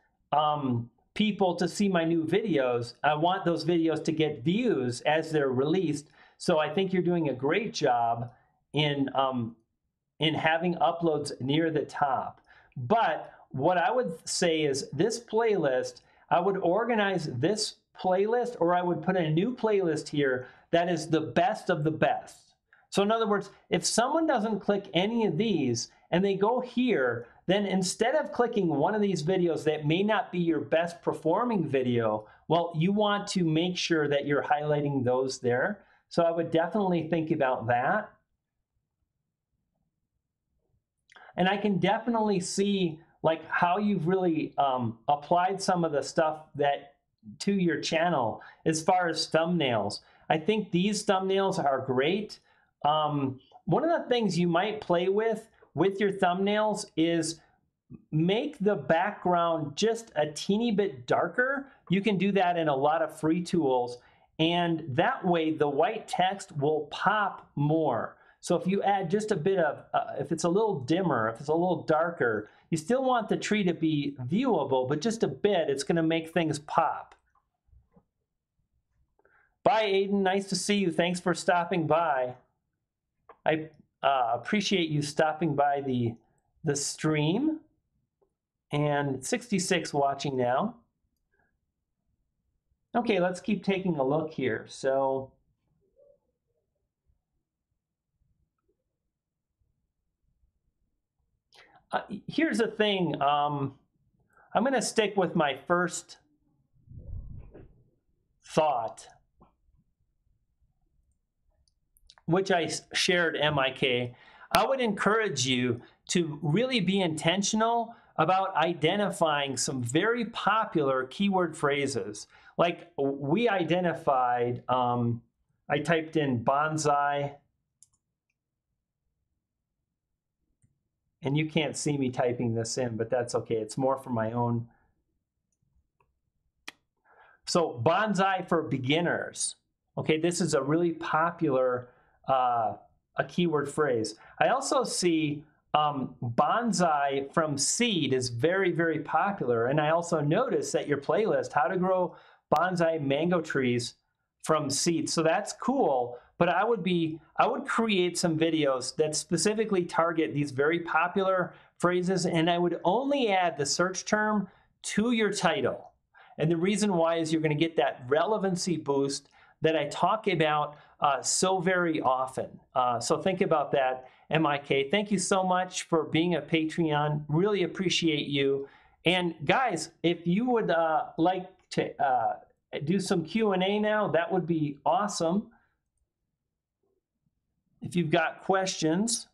[SPEAKER 1] people to see my new videos. I want those videos to get views as they're released. So I think you're doing a great job in having uploads near the top. But what I would say is this playlist, I would organize this playlist, or I would put a new playlist here that is the best of the best. So in other words, if someone doesn't click any of these and they go here, then instead of clicking one of these videos that may not be your best performing video, well, you want to make sure that you're highlighting those there. So I would definitely think about that. And I can definitely see like how you've really applied some of the stuff that to your channel as far as thumbnails. I think these thumbnails are great. One of the things you might play with your thumbnails is make the background just a teeny bit darker. You can do that in a lot of free tools. And that way the white text will pop more. So if you add just a bit of, if it's a little dimmer, if it's a little darker, you still want the tree to be viewable, but just a bit, it's going to make things pop. Bye, Aiden. Nice to see you. Thanks for stopping by. I appreciate you stopping by the stream. And 66 watching now. Okay, let's keep taking a look here. So here's the thing. I'm going to stick with my first thought, which I shared, MIK. I would encourage you to really be intentional about identifying some very popular keyword phrases. Like we identified, I typed in bonsai And you can't see me typing this in, but that's okay. It's more for my own. So bonsai for beginners. Okay, this is a really popular a keyword phrase. I also see bonsai from seed is very, very popular. And I also noticed that your playlist, how to grow bonsai mango trees from seed. So that's cool. But I would create some videos that specifically target these very popular phrases, and I would only add the search term to your title. And the reason why is you're going to get that relevancy boost that I talk about so very often. So think about that, MIK. Thank you so much for being a Patreon. Really appreciate you. And guys, if you would like to do some Q&A now, that would be awesome. If you've got questions.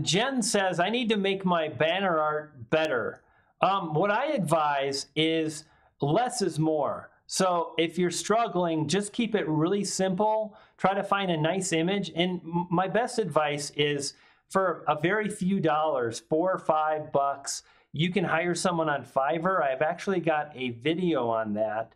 [SPEAKER 1] Jen says, I need to make my banner art better. What I advise is less is more. So if you're struggling, just keep it really simple. Try to find a nice image. And my best advice is for a very few dollars, $4 or $5, you can hire someone on Fiverr. I've actually got a video on that.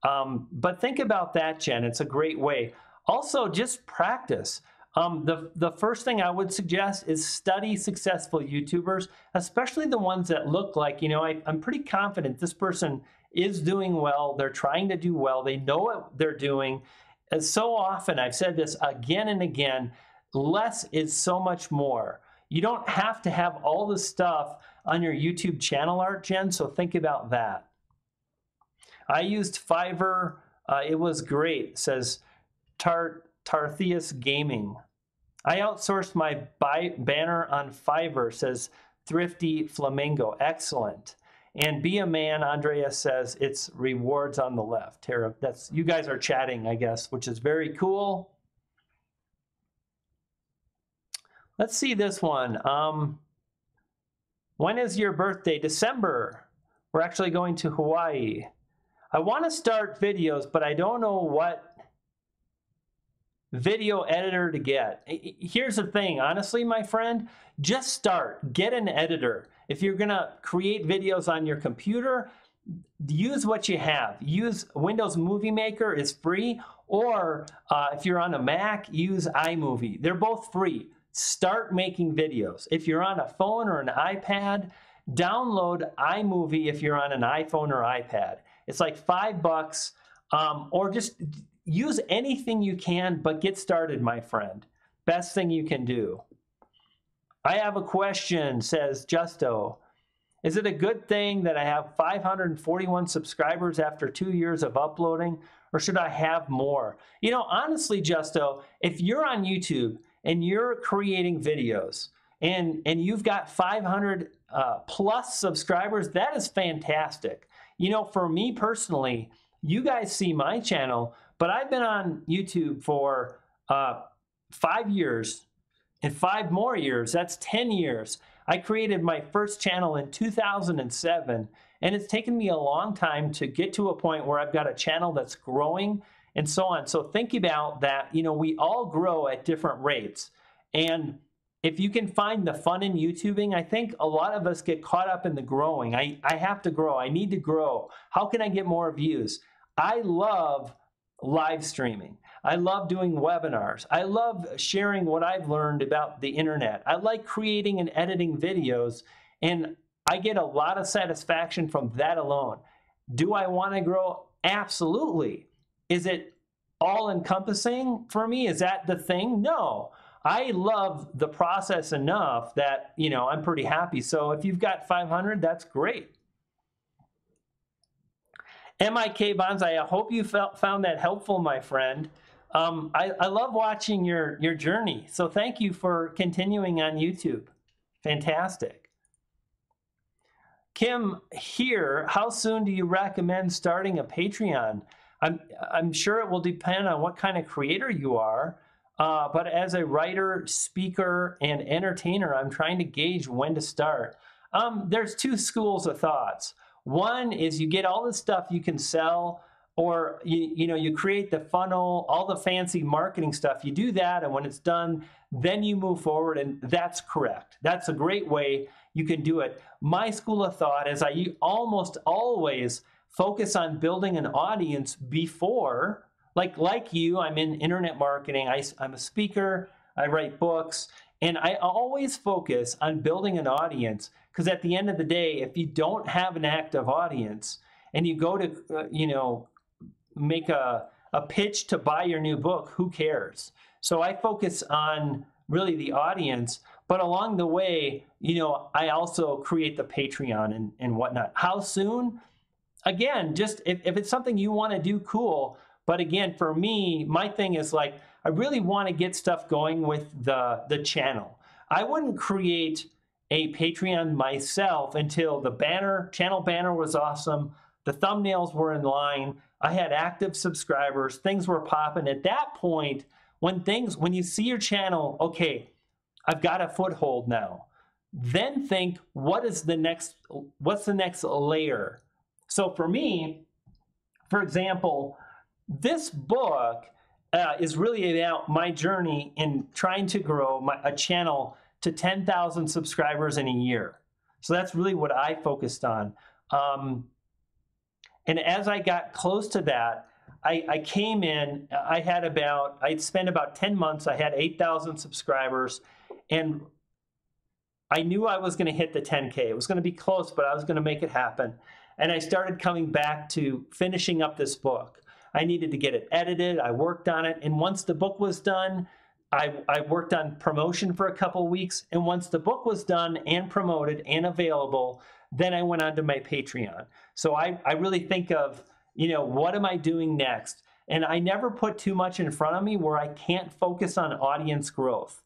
[SPEAKER 1] But think about that, Jen. It's a great way. Also, just practice. The first thing I would suggest is study successful YouTubers, especially the ones that look like, you know, I'm pretty confident this person is doing well. They're trying to do well. They know what they're doing. And so often, I've said this again and again, less is so much more. You don't have to have all the stuff on your YouTube channel art, Jen, so think about that. I used Fiverr. It was great, says Tartheus Gaming. I outsourced my banner on Fiverr, says Thrifty Flamingo. Excellent. And Be a Man, Andrea says it's rewards on the left. Tara, that's, you guys are chatting, I guess, which is very cool. Let's see this one. When is your birthday? December. We're actually going to Hawaii. I want to start videos, but I don't know what video editor to get. Here's the thing, honestly, my friend, just start. Get an editor. If you're going to create videos on your computer, use what you have. Use Windows Movie Maker is free, or if you're on a Mac, use iMovie. They're both free. Start making videos. If you're on a phone or an iPad, download iMovie if you're on an iPhone or iPad. It's like $5, or just use anything you can, but get started, my friend. Best thing you can do. I have a question, says Justo. Is it a good thing that I have 541 subscribers after 2 years of uploading, or should I have more? You know, honestly, Justo, if you're on YouTube and you're creating videos and you've got 500 plus subscribers, that is fantastic. You know, for me personally, you guys see my channel, but I've been on YouTube for 5 years and 5 more years. That's 10 years. I created my first channel in 2007, and it's taken me a long time to get to a point where I've got a channel that's growing and so on. So think about that. You know, we all grow at different rates. And if you can find the fun in YouTubing, I think a lot of us get caught up in the growing. I have to grow. I need to grow. How can I get more views? I love live streaming. I love doing webinars. I love sharing what I've learned about the internet. I like creating and editing videos, and I get a lot of satisfaction from that alone. Do I want to grow? Absolutely. Is it all encompassing for me? Is that the thing? No. I love the process enough that, you know, I'm pretty happy. So if you've got 500, that's great. MIK Bonsai, I hope you found that helpful, my friend. I love watching your journey. So thank you for continuing on YouTube. Fantastic. Kim here, how soon do you recommend starting a Patreon? I'm sure it will depend on what kind of creator you are. But as a writer, speaker, and entertainer, I'm trying to gauge when to start. There's two schools of thoughts. One is you get all the stuff you can sell or you create the funnel, all the fancy marketing stuff. You do that, and when it's done, then you move forward, and that's correct. That's a great way you can do it. My school of thought is I almost always focus on building an audience before, like you, I'm in internet marketing. I'm a speaker, I write books, and I always focus on building an audience, because at the end of the day, if you don't have an active audience and you go to, make a pitch to buy your new book, who cares? So I focus on really the audience, but along the way, I also create the Patreon and whatnot. How soon? Again, just if it's something you want to do, cool. But again, for me, my thing is like, I really want to get stuff going with the channel. I wouldn't create a Patreon myself until the channel banner was awesome, the thumbnails were in line, I had active subscribers, things were popping. At that point, when you see your channel, okay, I've got a foothold now, then think, what's the next layer? So for me, for example, this book is really about my journey in trying to grow a channel to 10,000 subscribers in a year. So that's really what I focused on. And as I got close to that, I came in, I'd spent about 10 months, I had 8,000 subscribers, and I knew I was going to hit the 10K. It was going to be close, but I was going to make it happen. And I started coming back to finishing up this book. I needed to get it edited. I worked on it. And once the book was done, I worked on promotion for a couple of weeks. And once the book was done and promoted and available, then I went on to my Patreon. So I really think of, what am I doing next? And I never put too much in front of me where I can't focus on audience growth.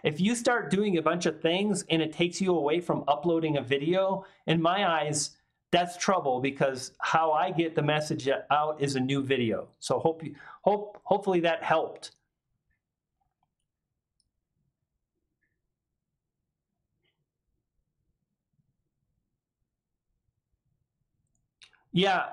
[SPEAKER 1] If you start doing a bunch of things and it takes you away from uploading a video, in my eyes, that's trouble, because how I get the message out is a new video. So hopefully that helped. Yeah,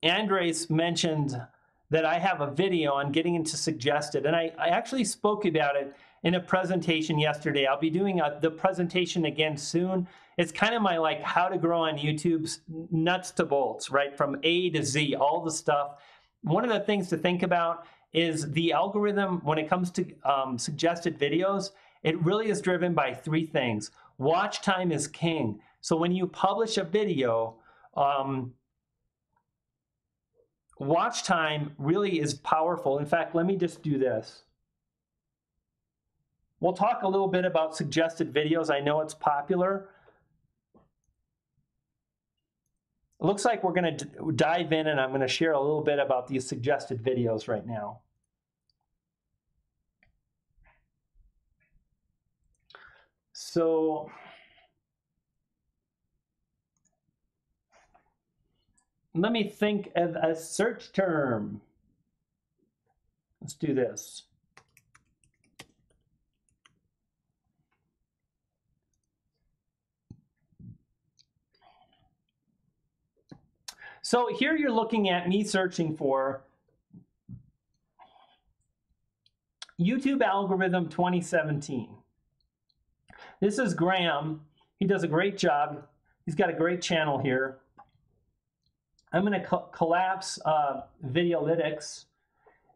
[SPEAKER 1] Andres mentioned that I have a video on getting into suggested, and I actually spoke about it in a presentation yesterday. I'll be doing the presentation again soon. It's kind of my how to grow on YouTube's nuts to bolts, right? From A to Z, all the stuff. One of the things to think about is the algorithm when it comes to suggested videos. It really is driven by three things. Watch time is king. So when you publish a video, watch time really is powerful. In fact, let me just do this. We'll talk a little bit about suggested videos. I know it's popular. It looks like we're going to dive in, and I'm going to share a little bit about these suggested videos right now. So let me think of a search term. Let's do this. So here you're looking at me searching for YouTube algorithm 2017. This is Graham. He does a great job. He's got a great channel here. I'm going to collapse Videolytics,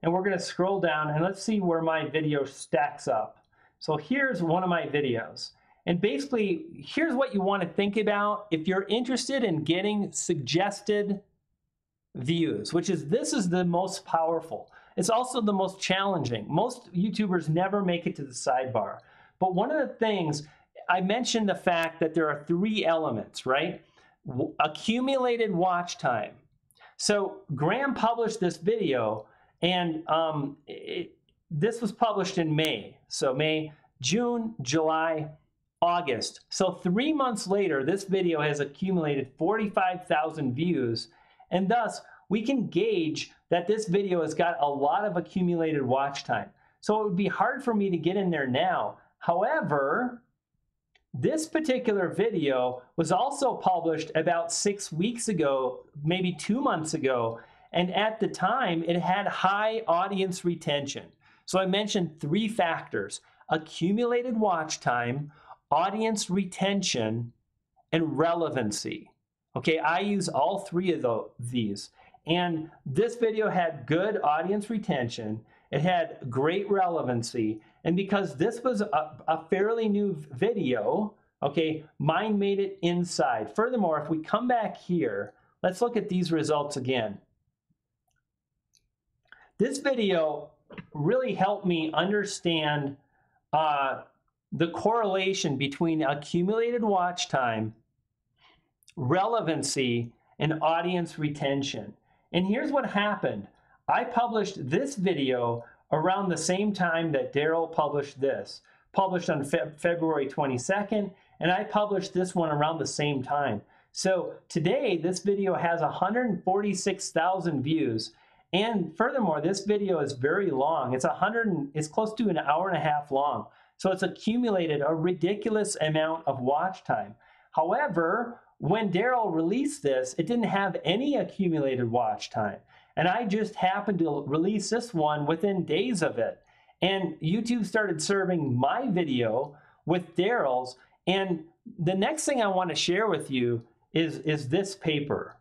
[SPEAKER 1] and we're going to scroll down, and let's see where my video stacks up. So here's one of my videos. And basically, here's what you want to think about if you're interested in getting suggested views, this is the most powerful. It's also the most challenging. Most YouTubers never make it to the sidebar. But one of the things, I mentioned the fact that there are three elements, right? Accumulated watch time. So Graham published this video, and this was published in May. So May, June, July, August. So 3 months later, this video has accumulated 45,000 views, and thus we can gauge that this video has got a lot of accumulated watch time. So it would be hard for me to get in there now. However, this particular video was also published about 6 weeks ago, maybe 2 months ago, And at the time, it had high audience retention. So I mentioned 3 factors: accumulated watch time, audience retention, and relevancy. Okay, I use all 3 of these. And this video had good audience retention, it had great relevancy, and because this was a fairly new video, okay, mine made it inside. Furthermore, if we come back here, let's look at these results again. This video really helped me understand the correlation between accumulated watch time, relevancy, and audience retention. And here's what happened. I published this video around the same time that Daryl published this, published on February 22nd, and I published this one around the same time. So today, this video has 146,000 views. And furthermore, this video is very long. It's close to an hour and a half long. So it's accumulated a ridiculous amount of watch time. However, when Daryl released this, it didn't have any accumulated watch time. And I just happened to release this one within days of it. And YouTube started serving my video with Daryl's. And the next thing I want to share with you is this paper.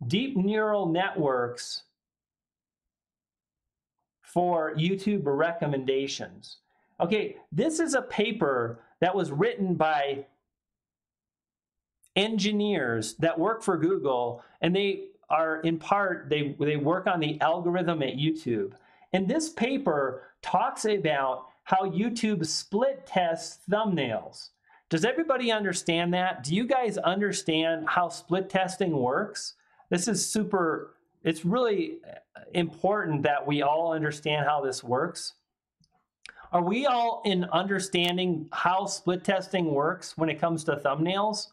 [SPEAKER 1] Deep neural networks for YouTube recommendations. Okay, this is a paper that was written by engineers that work for Google, and they are in part, they work on the algorithm at YouTube. And this paper talks about how YouTube split tests thumbnails. Does everybody understand that? Do you guys understand how split testing works? This is super, it's really important that we all understand how this works. Are we all in understanding how split testing works when it comes to thumbnails?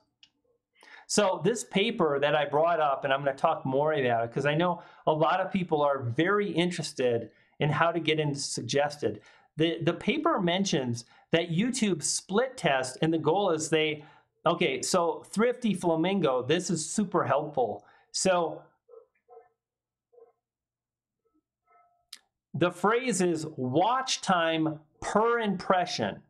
[SPEAKER 1] So this paper that I brought up, and I'm going to talk more about it because I know a lot of people are very interested in how to get into suggested. The paper mentions that YouTube split test, and the goal is okay, so Thrifty Flamingo, this is super helpful. So the phrase is watch time per impression,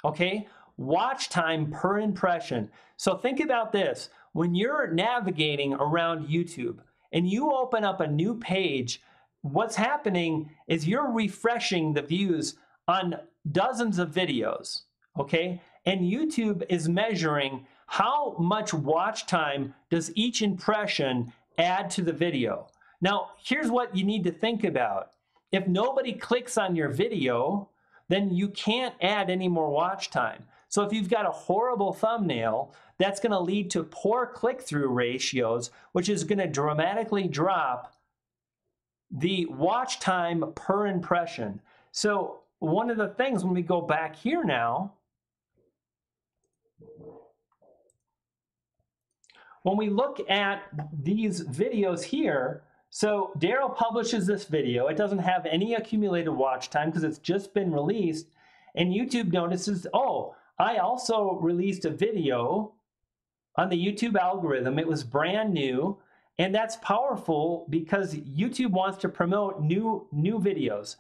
[SPEAKER 1] okay? Watch time per impression. So think about this. When you're navigating around YouTube and you open up a new page, what's happening is you're refreshing the views on dozens of videos, okay? And YouTube is measuring how much watch time does each impression add to the video. Now, here's what you need to think about. If nobody clicks on your video, then you can't add any more watch time. So if you've got a horrible thumbnail, that's going to lead to poor click-through ratios, which is going to dramatically drop the watch time per impression. So one of the things when we go back here now, when we look at these videos here, so Daryl publishes this video. It doesn't have any accumulated watch time because it's just been released. And YouTube notices, oh, I also released a video on the YouTube algorithm. It was brand new. And that's powerful because YouTube wants to promote new videos.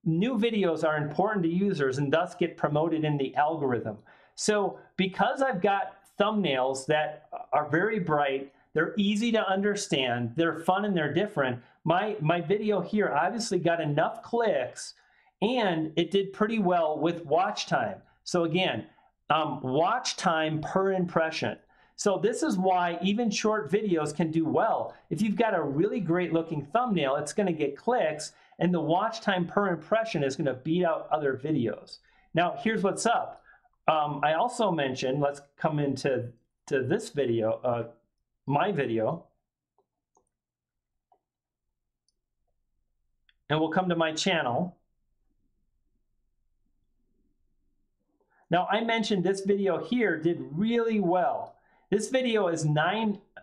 [SPEAKER 1] New videos are important to users and thus get promoted in the algorithm. So because I've got thumbnails that are very bright, they're easy to understand, they're fun and they're different, my video here obviously got enough clicks and it did pretty well with watch time. So again, watch time per impression. So this is why even short videos can do well. If you've got a really great looking thumbnail, it's going to get clicks and the watch time per impression is going to beat out other videos. Now, here's what's up. I also mentioned, let's come into this video, my video. And we'll come to my channel. Now, I mentioned this video here did really well. This video is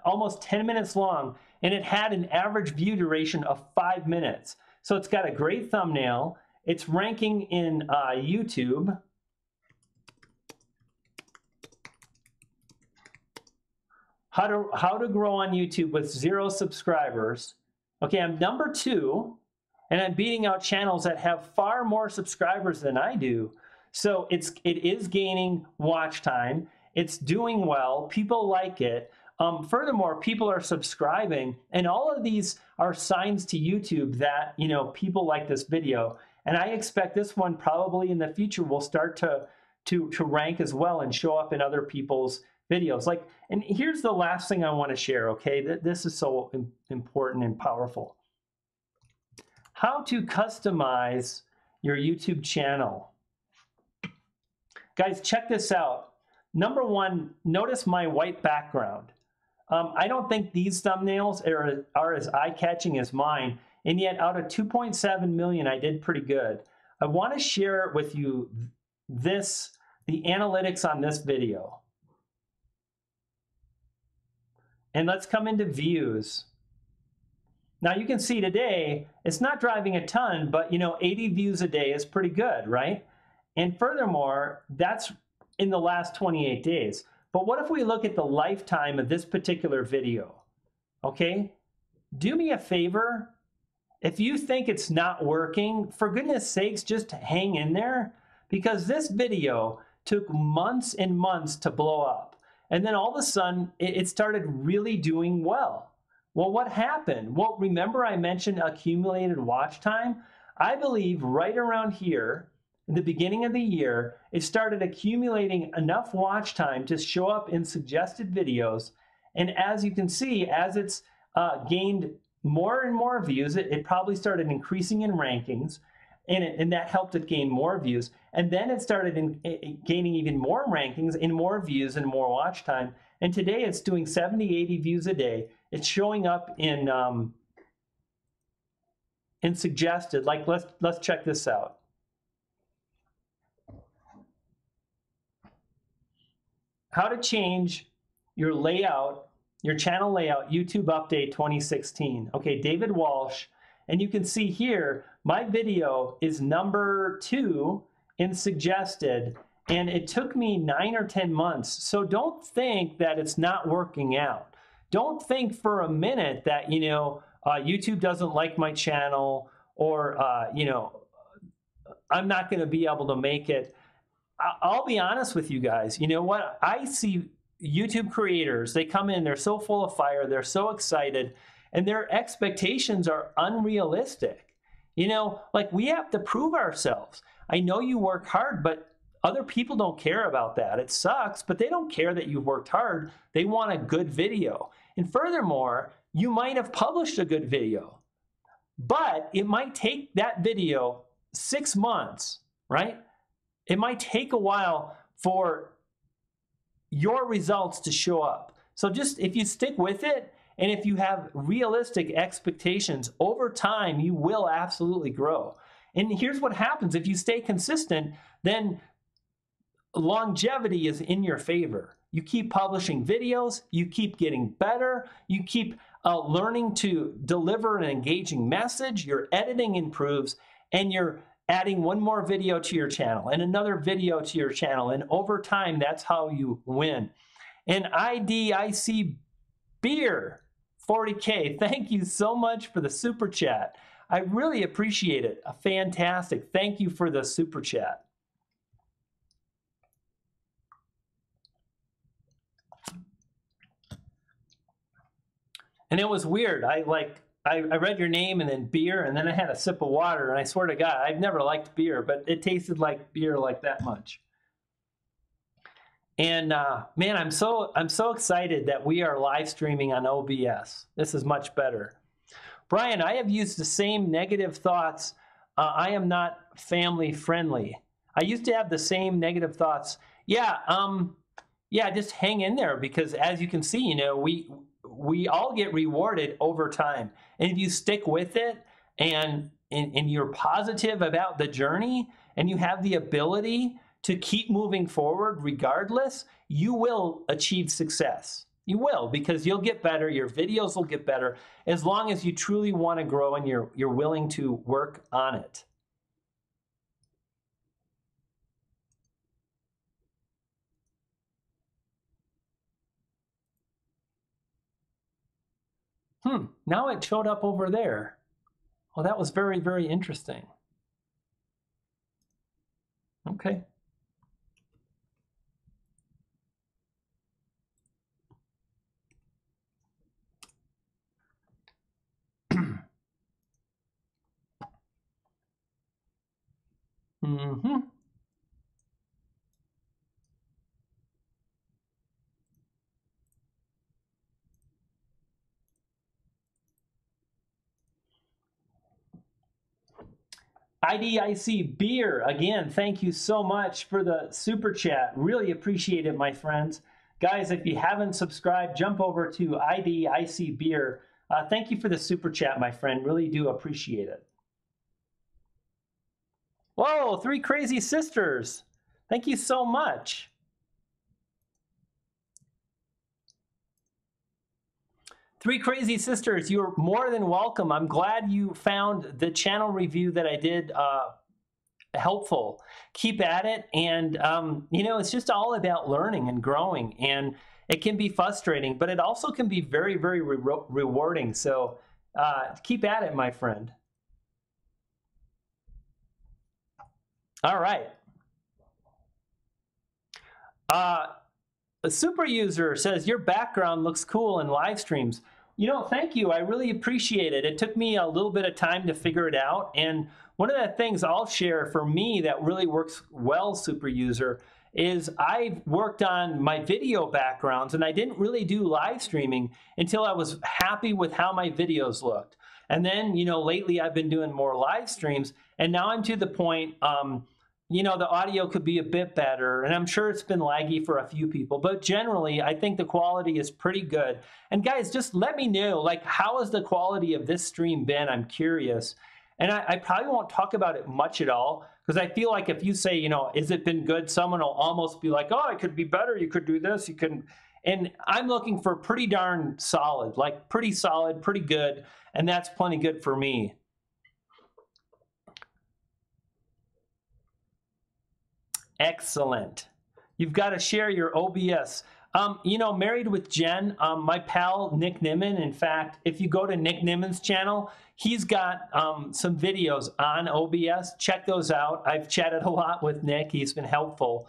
[SPEAKER 1] almost 10 minutes long, and it had an average view duration of 5 minutes. So it's got a great thumbnail. It's ranking in YouTube. how to grow on YouTube with 0 subscribers. Okay, I'm number 2, and I'm beating out channels that have far more subscribers than I do. So it is gaining watch time. It's doing well. People like it. Furthermore, people are subscribing, and all of these are signs to YouTube that, you know, people like this video. And I expect this one probably in the future will start to rank as well and show up in other people's videos. Like, and here's the last thing I want to share, okay? This is so important and powerful. How to customize your YouTube channel. Guys, check this out. Number 1, notice my white background. I don't think these thumbnails are as eye-catching as mine, and yet out of 2.7 million, I did pretty good. I want to share with you the analytics on this video. And let's come into views. Now you can see today, it's not driving a ton, but you know, 80 views a day is pretty good, right? And furthermore, that's in the last 28 days. But what if we look at the lifetime of this particular video? Okay, do me a favor. If you think it's not working, for goodness sakes, just hang in there, because this video took months and months to blow up. And then all of a sudden, it started really doing well. Well, what happened? Well, remember I mentioned accumulated watch time? I believe right around here, in the beginning of the year, it started accumulating enough watch time to show up in suggested videos. And as you can see, as it's gained more and more views, it probably started increasing in rankings, and that helped it gain more views. And then it started gaining even more rankings and more views and more watch time. And today it's doing 70, 80 views a day. It's showing up in suggested. Like, let's check this out. How to change your layout, your channel layout, YouTube Update 2016. Okay, David Walsh. And you can see here, my video is number 2 in suggested, and it took me 9 or 10 months. So don't think that it's not working out. Don't think for a minute that, you know, YouTube doesn't like my channel, or, you know, I'm not going to be able to make it. I'll be honest with you guys. You know what? I see YouTube creators, they come in, they're so full of fire, they're so excited, and their expectations are unrealistic. You know, like, we have to prove ourselves. I know you work hard, but other people don't care about that. It sucks, but they don't care that you've worked hard. They want a good video. And furthermore, you might have published a good video, but it might take that video 6 months, right? It might take a while for your results to show up. So just, if you stick with it, and if you have realistic expectations, over time, you will absolutely grow. And here's what happens. If you stay consistent, then longevity is in your favor. You keep publishing videos, you keep getting better, you keep learning to deliver an engaging message, your editing improves, and you're adding one more video to your channel and another video to your channel. And over time, that's how you win. And IDIC Beer 40K, thank you so much for the super chat. I really appreciate it. Fantastic. Thank you for the super chat. And it was weird. I read your name and then beer, and then I had a sip of water, and I swear to God, I've never liked beer, but it tasted like beer like that much. And man, I'm so excited that we are live streaming on OBS. This is much better. Brian, I have used the same negative thoughts. I am not family friendly. I used to have the same negative thoughts. Yeah, just hang in there, because as you can see, you know, we all get rewarded over time. And if you stick with it, and you're positive about the journey, and you have the ability to keep moving forward regardless, you will achieve success. You will, because you'll get better, your videos will get better, as long as you truly want to grow and you're willing to work on it. Now it showed up over there. Well, that was very, very interesting. Okay. Mm-hmm. IDIC Beer, again, thank you so much for the super chat. Really appreciate it, my friends. Guys, if you haven't subscribed, jump over to IDIC Beer. Thank you for the super chat, my friend. Really do appreciate it. Whoa, 3 crazy sisters. Thank you so much. Three Crazy Sisters, you're more than welcome. I'm glad you found the channel review that I did helpful. Keep at it. And, you know, it's just all about learning and growing. And it can be frustrating, but it also can be very, very rewarding. So keep at it, my friend. All right. A super user says, your background looks cool in live streams. You know, thank you. I really appreciate it. It took me a little bit of time to figure it out. And one of the things I'll share for me that really works well, super user, is I've worked on my video backgrounds, and I didn't really do live streaming until I was happy with how my videos looked. And then, you know, lately I've been doing more live streams, and now I'm to the point, you know, the audio could be a bit better, and I'm sure it's been laggy for a few people, but generally I think the quality is pretty good. And guys, just let me know, like, how has the quality of this stream been? I'm curious. And I probably won't talk about it much at all, because I feel like if you say, you know, has it been good, someone will almost be like, oh, it could be better, you could do this, you couldn't. And I'm looking for pretty darn solid, like pretty solid, pretty good, and that's plenty good for me. Excellent. You've got to share your OBS. You know, Married with Jen, my pal Nick Nimmin, in fact, if you go to Nick Nimmin's channel, he's got some videos on OBS. Check those out. I've chatted a lot with Nick. He's been helpful.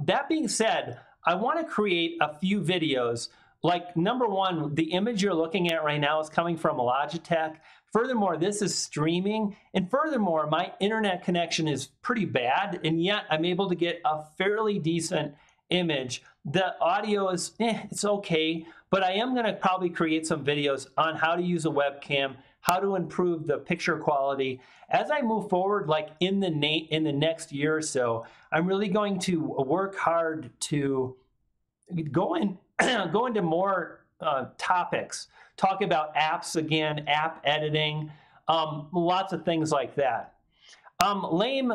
[SPEAKER 1] That being said, I want to create a few videos. Like, number one, the image you're looking at right now is coming from Logitech. Furthermore, this is streaming, and furthermore, my internet connection is pretty bad, and yet I'm able to get a fairly decent image. The audio is, it's okay, but I am going to probably create some videos on how to use a webcam, how to improve the picture quality. As I move forward, like in the next year or so, I'm really going to work hard to go into more topics. Talk about apps again, app editing, lots of things like that. Lame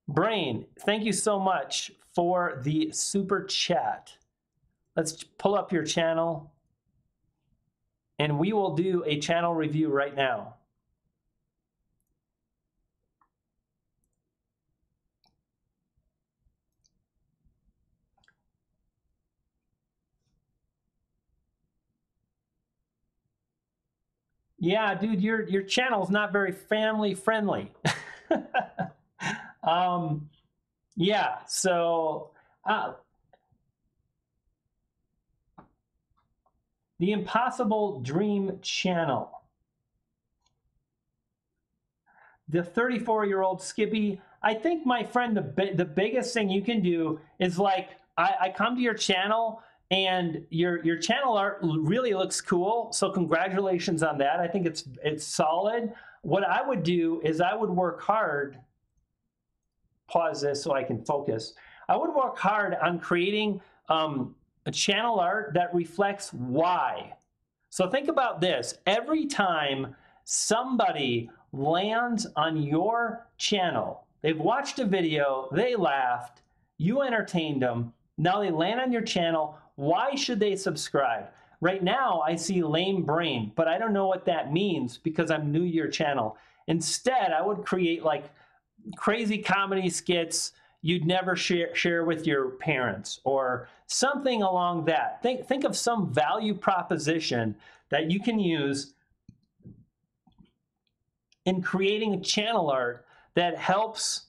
[SPEAKER 1] Brain, thank you so much for the super chat. Let's pull up your channel, and we will do a channel review right now. Yeah, dude, your channel is not very family friendly. Yeah, so the Impossible Dream channel. The 34-year-old Skippy. I think, my friend, the biggest thing you can do is, like, I come to your channel, and your channel art really looks cool. So congratulations on that. I think it's solid. What I would do is I would work hard. Pause this so I can focus. I would work hard on creating a channel art that reflects why. So think about this. Every time somebody lands on your channel, they've watched a video, they laughed, you entertained them, now they land on your channel, why should they subscribe? Right now, I see Lame Brain, but I don't know what that means because I'm new to your channel. Instead, I would create, like, crazy comedy skits, you'd never share with your parents, or something along that. Think of some value proposition that you can use in creating a channel art that helps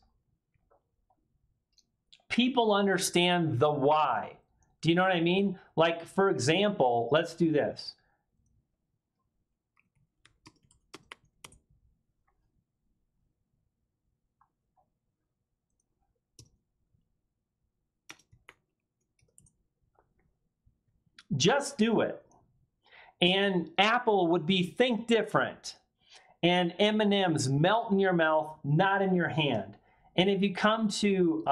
[SPEAKER 1] people understand the why. Do you know what I mean? Like, for example, let's do this. Just do it. And Apple would be think different. And M&M's melt in your mouth, not in your hand. And if you come to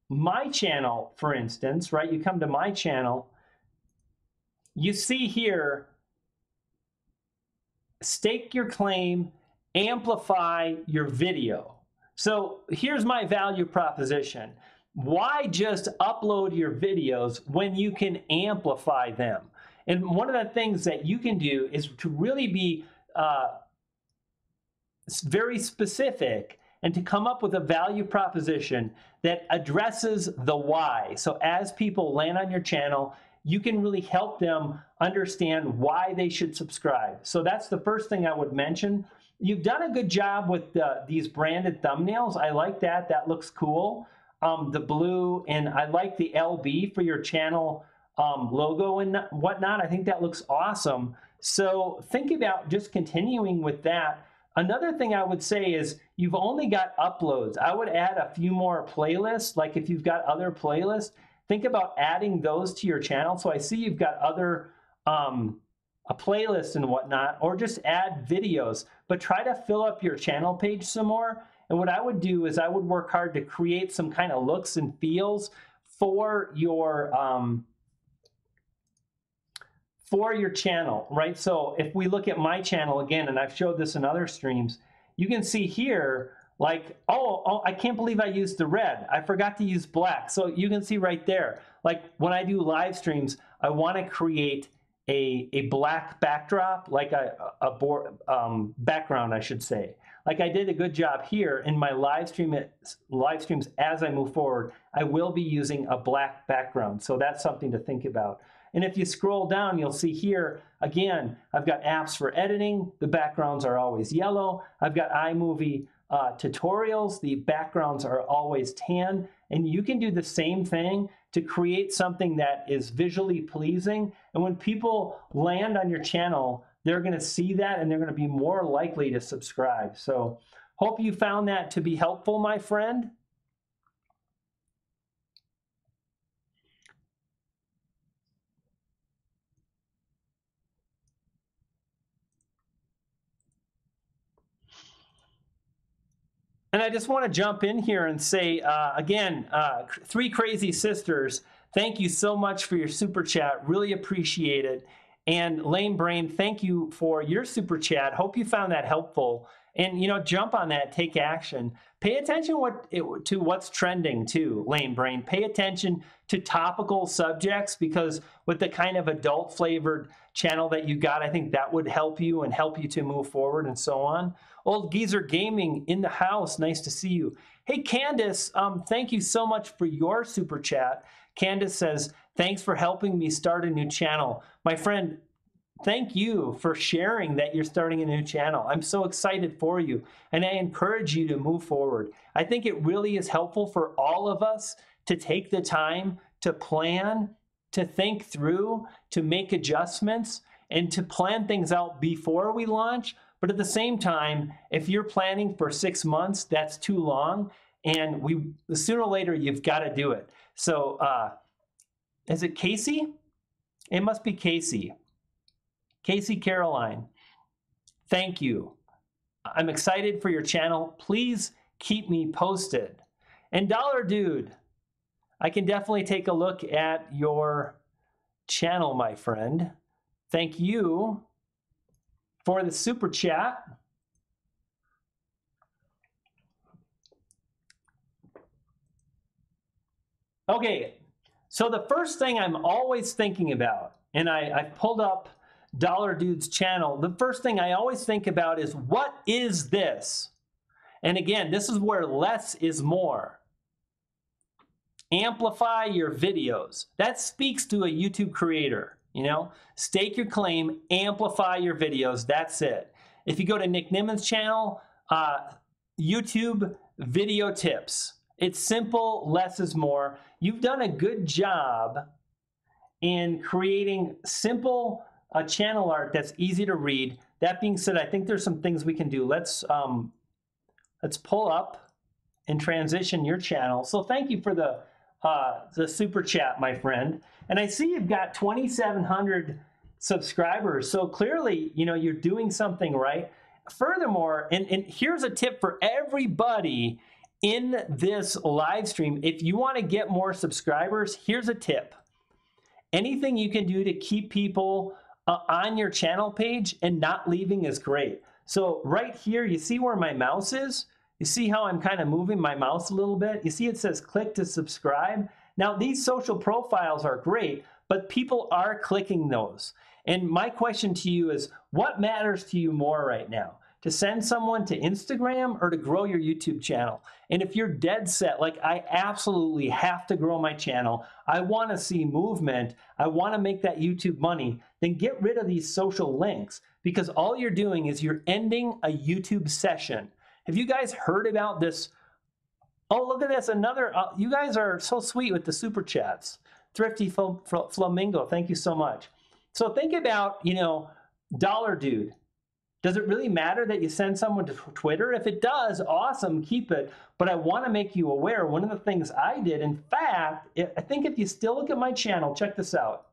[SPEAKER 1] my channel, for instance, right? You come to my channel, you see here, stake your claim, amplify your video. So here's my value proposition. Why just upload your videos when you can amplify them? And one of the things that you can do is to really be very specific and to come up with a value proposition that addresses the why. So as people land on your channel, you can really help them understand why they should subscribe. So that's the first thing I would mention. You've done a good job with these branded thumbnails. I like that. That looks cool. The blue, and I like the LB for your channel logo and whatnot. I think that looks awesome. So think about just continuing with that. Another thing I would say is you've only got uploads. I would add a few more playlists. Like if you've got other playlists, think about adding those to your channel. So I see you've got other a playlist and whatnot, or just add videos, but try to fill up your channel page some more. And what I would do is I would work hard to create some kind of looks and feels for your channel, right? So if we look at my channel again, and I've showed this in other streams, you can see here, like, oh, I can't believe I used the red. I forgot to use black. So you can see right there, like when I do live streams, I want to create a black backdrop, like a background, I should say. Like I did a good job here in my live streams as I move forward, I will be using a black background. So that's something to think about. And if you scroll down, you'll see here, again, I've got apps for editing. The backgrounds are always yellow. I've got iMovie tutorials. The backgrounds are always tan. And you can do the same thing to create something that is visually pleasing. And when people land on your channel, they're going to see that and they're going to be more likely to subscribe. So hope you found that to be helpful, my friend. And I just want to jump in here and say, again, Three Crazy Sisters, thank you so much for your super chat. Really appreciate it. And Lame Brain, thank you for your super chat. Hope you found that helpful. And, you know, jump on that, take action. Pay attention to what's trending too, Lame Brain. Pay attention to topical subjects, because with the kind of adult flavored channel that you got, I think that would help you and help you to move forward and so on. Old Geezer Gaming in the house, nice to see you. Hey, Candace, thank you so much for your super chat. Candace says, thanks for helping me start a new channel. My friend, thank you for sharing that you're starting a new channel. I'm so excited for you, and I encourage you to move forward. I think it really is helpful for all of us to take the time to plan, to think through, to make adjustments, and to plan things out before we launch. But at the same time, if you're planning for 6 months, that's too long, and sooner or later, you've got to do it. So is it Casey? It must be Casey. Casey Caroline, thank you. I'm excited for your channel. Please keep me posted. And Dollar Dude, I can definitely take a look at your channel, my friend. Thank you for the super chat. Okay, so the first thing I'm always thinking about, and I've pulled up Dollar Dude's channel, the first thing I always think about is, what is this? And again, this is where less is more. amplify your videos. That speaks to a YouTube creator, you know? Stake your claim, amplify your videos, that's it. If you go to Nick Nimmin's channel, YouTube video tips. It's simple, less is more. You've done a good job in creating simple channel art that's easy to read. That being said, I think there's some things we can do. Let's pull up and transition your channel. So thank you for the super chat, my friend. And I see you've got 2,700 subscribers. So clearly, you know, you're doing something right. Furthermore, and here's a tip for everybody in this live stream. If you want to get more subscribers, here's a tip. Anything you can do to keep people on your channel page and not leaving is great. So right here, you see where my mouse is? You see how I'm kind of moving my mouse a little bit? You see it says click to subscribe. Now these social profiles are great, but people are clicking those. And my question to you is, what matters to you more right now? To send someone to Instagram or to grow your YouTube channel? And if you're dead set, like I absolutely have to grow my channel, I want to see movement, I want to make that YouTube money, then get rid of these social links, because all you're doing is you're ending a YouTube session. Have you guys heard about this? Oh, look at this, another, you guys are so sweet with the super chats. Thrifty Flamingo, thank you so much. So think about, you know, Dollar Dude. Does it really matter that you send someone to Twitter? If it does, awesome, keep it. But I want to make you aware, one of the things I did, in fact, I think if you still look at my channel, check this out.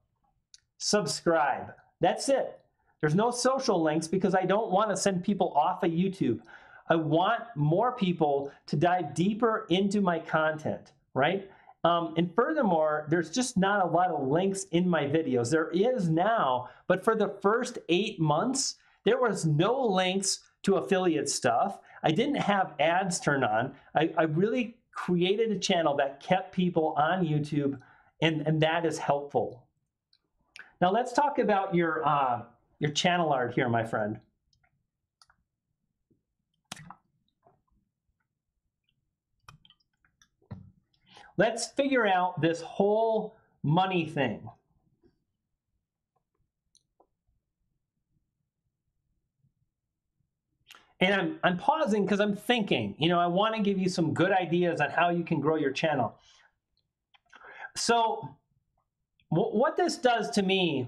[SPEAKER 1] Subscribe. That's it. There's no social links because I don't want to send people off of YouTube. I want more people to dive deeper into my content, right? And furthermore, there's just not a lot of links in my videos. There is now, but for the first 8 months, there was no links to affiliate stuff. I didn't have ads turned on. I really created a channel that kept people on YouTube, and that is helpful. Now let's talk about your channel art here, my friend. Let's figure out this whole money thing. And I'm pausing because I'm thinking, you know, I want to give you some good ideas on how you can grow your channel. So what this does to me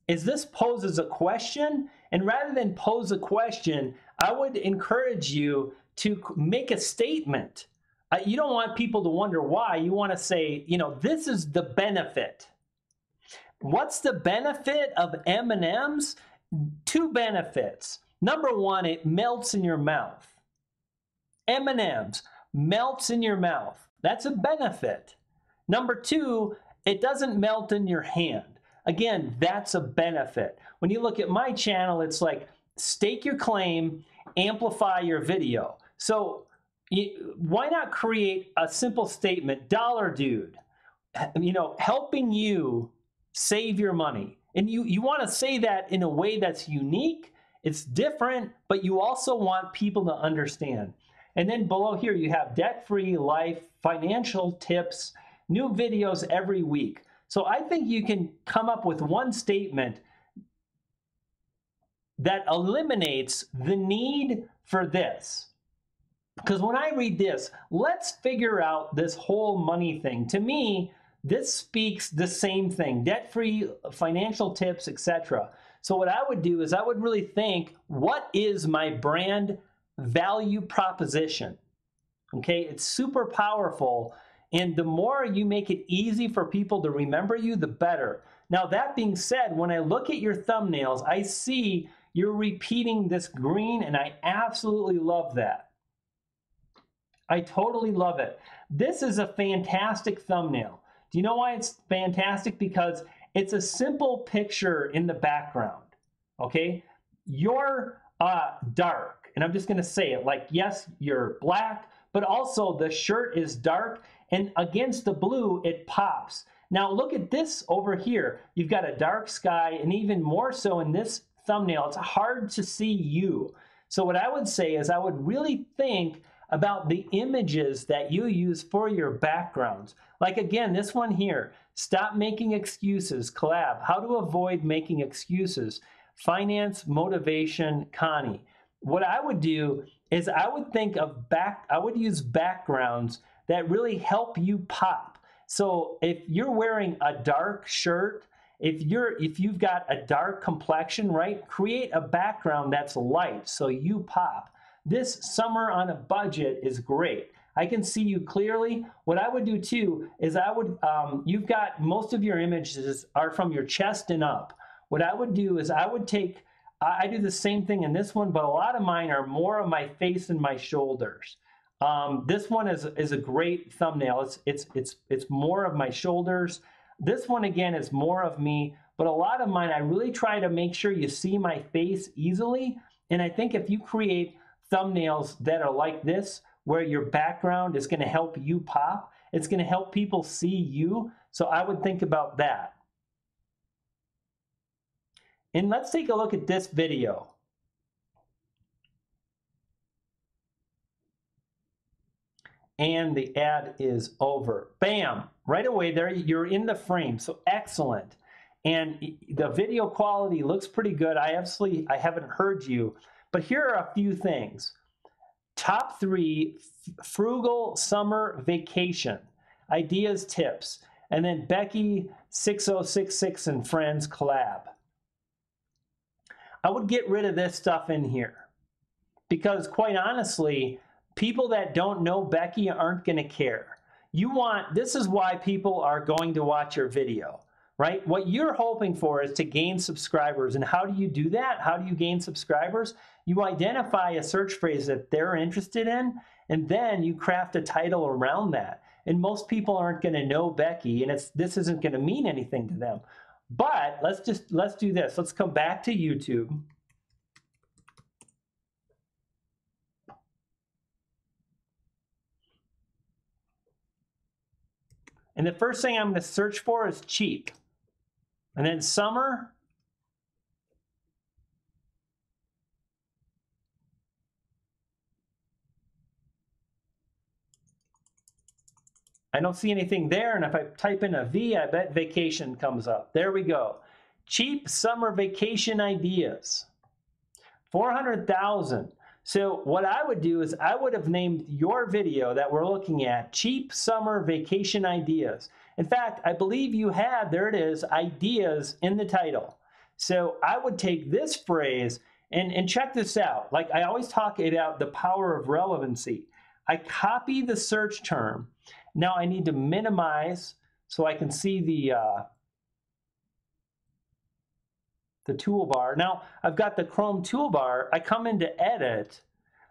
[SPEAKER 1] is this poses a question, and rather than pose a question, I would encourage you to make a statement. You don't want people to wonder why. You want to say, you know, this is the benefit. What's the benefit of M&Ms? 2 benefits. Number 1, it melts in your mouth. M&Ms melts in your mouth. That's a benefit. Number 2, it doesn't melt in your hand. Again, that's a benefit. When you look at my channel, it's like stake your claim, amplify your video. So why not create a simple statement, Dollar Dude, you know, helping you save your money. And you want to say that in a way that's unique. It's different, but you also want people to understand. And then below here, you have debt-free life, financial tips, new videos every week. So I think you can come up with one statement that eliminates the need for this. Because when I read this, let's figure out this whole money thing. To me, this speaks the same thing, debt-free financial tips, etc. So what I would do is I would really think, what is my brand value proposition? Okay, it's super powerful. And the more you make it easy for people to remember you, the better. Now, that being said, when I look at your thumbnails, I see you're repeating this green, and I absolutely love that. I totally love it. This is a fantastic thumbnail. Do you know why it's fantastic? Because it's a simple picture in the background, okay? You're dark, and I'm just gonna say it, like, yes, you're black, but also the shirt is dark, and against the blue, it pops. Now look at this over here. You've got a dark sky, and even more so in this thumbnail, it's hard to see you. So what I would say is I would really think about the images that you use for your backgrounds. Like again, this one here, stop making excuses, collab, how to avoid making excuses, finance, motivation, Connie. What I would do is I would think of I would use backgrounds that really help you pop. So if you're wearing a dark shirt, if you've got a dark complexion, right, create a background that's light so you pop. This summer on a budget is great. I can see you clearly. What I would do too is I would, you've got most of your images are from your chest and up. What I would do is I would take, I do the same thing in this one, but a lot of mine are more of my face and my shoulders. This one is a great thumbnail. It's more of my shoulders. This one again is more of me, but a lot of mine I really try to make sure you see my face easily. And I think if you create thumbnails that are like this, where your background is going to help you pop, it's going to help people see you. So I would think about that. And let's take a look at this video. And the ad is over. Bam, right away there, you're in the frame, so excellent. And the video quality looks pretty good. I haven't heard you, but here are a few things. Top 3 frugal summer vacation, ideas, tips, and then Becky 6066 and friends collab. I would get rid of this stuff in here because quite honestly, people that don't know Becky aren't going to care. This is why people are going to watch your video, right? What you're hoping for is to gain subscribers. And how do you do that? How do you gain subscribers? You identify a search phrase that they're interested in, and then you craft a title around that. And most people aren't going to know Becky, and this isn't going to mean anything to them. But let's do this. Let's come back to YouTube. And the first thing I'm going to search for is cheap. And then summer. I don't see anything there. And if I type in a V, I bet vacation comes up. There we go. Cheap summer vacation ideas. 400,000. So what I would do is I would have named your video that we're looking at Cheap Summer Vacation Ideas. In fact, I believe you had, there it is, ideas in the title. So I would take this phrase and check this out. Like I always talk about the power of relevancy. I copy the search term. Now I need to minimize so I can see the toolbar. Now I've got the Chrome toolbar. I come into edit.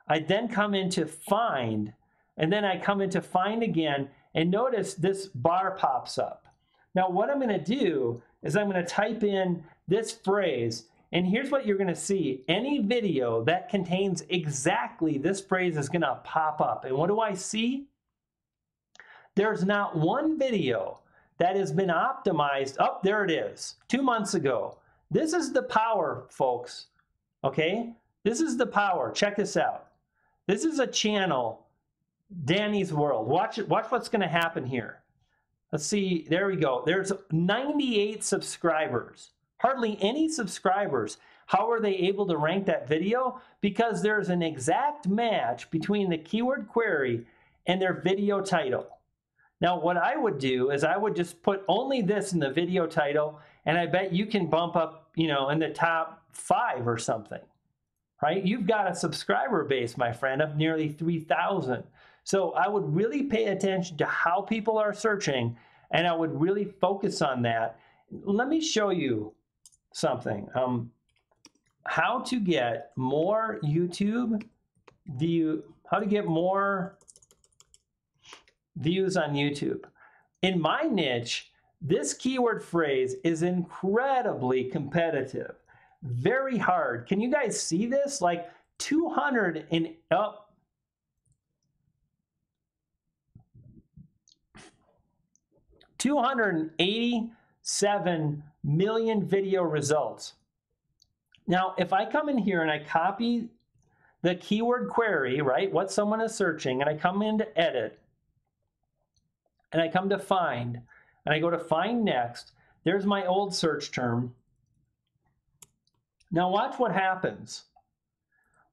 [SPEAKER 1] I then come into find, and then I come into find again, and notice this bar pops up. Now what I'm going to do is I'm going to type in this phrase, and here's what you're going to see. Any video that contains exactly this phrase is going to pop up. And what do I see? There's not one video that has been optimized. Oh, there it is, 2 months ago. This is the power, folks, okay? This is the power. Check this out. This is a channel, Danny's World. Watch what's going to happen here. Let's see. There we go. There's 98 subscribers. Hardly any subscribers. How are they able to rank that video? Because there's an exact match between the keyword query and their video title. Now, what I would do is I would just put only this in the video title, and I bet you can bump up, in the top 5 or something, right? You've got a subscriber base, my friend, of nearly 3,000. So I would really pay attention to how people are searching, and I would really focus on that. Let me show you something. How to get more YouTube how to get more views on YouTube. In my niche, this keyword phrase is incredibly competitive, very hard. Can you guys see this? Like 287 million video results. Now, if I come in here and I copy the keyword query, right? What someone is searching, and I come into edit, and I come to find, and I go to find next. There's my old search term. Now watch what happens.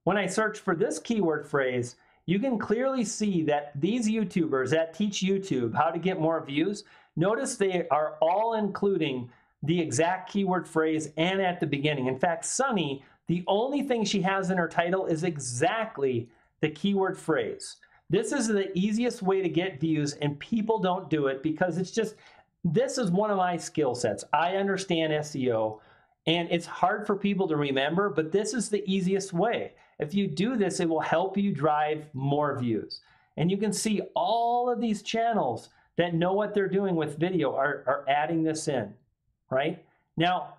[SPEAKER 1] When I search for this keyword phrase, you can clearly see that these YouTubers that teach YouTube how to get more views, notice they are all including the exact keyword phrase and at the beginning. In fact, Sunny, the only thing she has in her title is exactly the keyword phrase. This is the easiest way to get views, and people don't do it because it's just, this is one of my skill sets. I understand SEO, and it's hard for people to remember, but this is the easiest way. If you do this, it will help you drive more views. And you can see all of these channels that know what they're doing with video are adding this in, right? Now,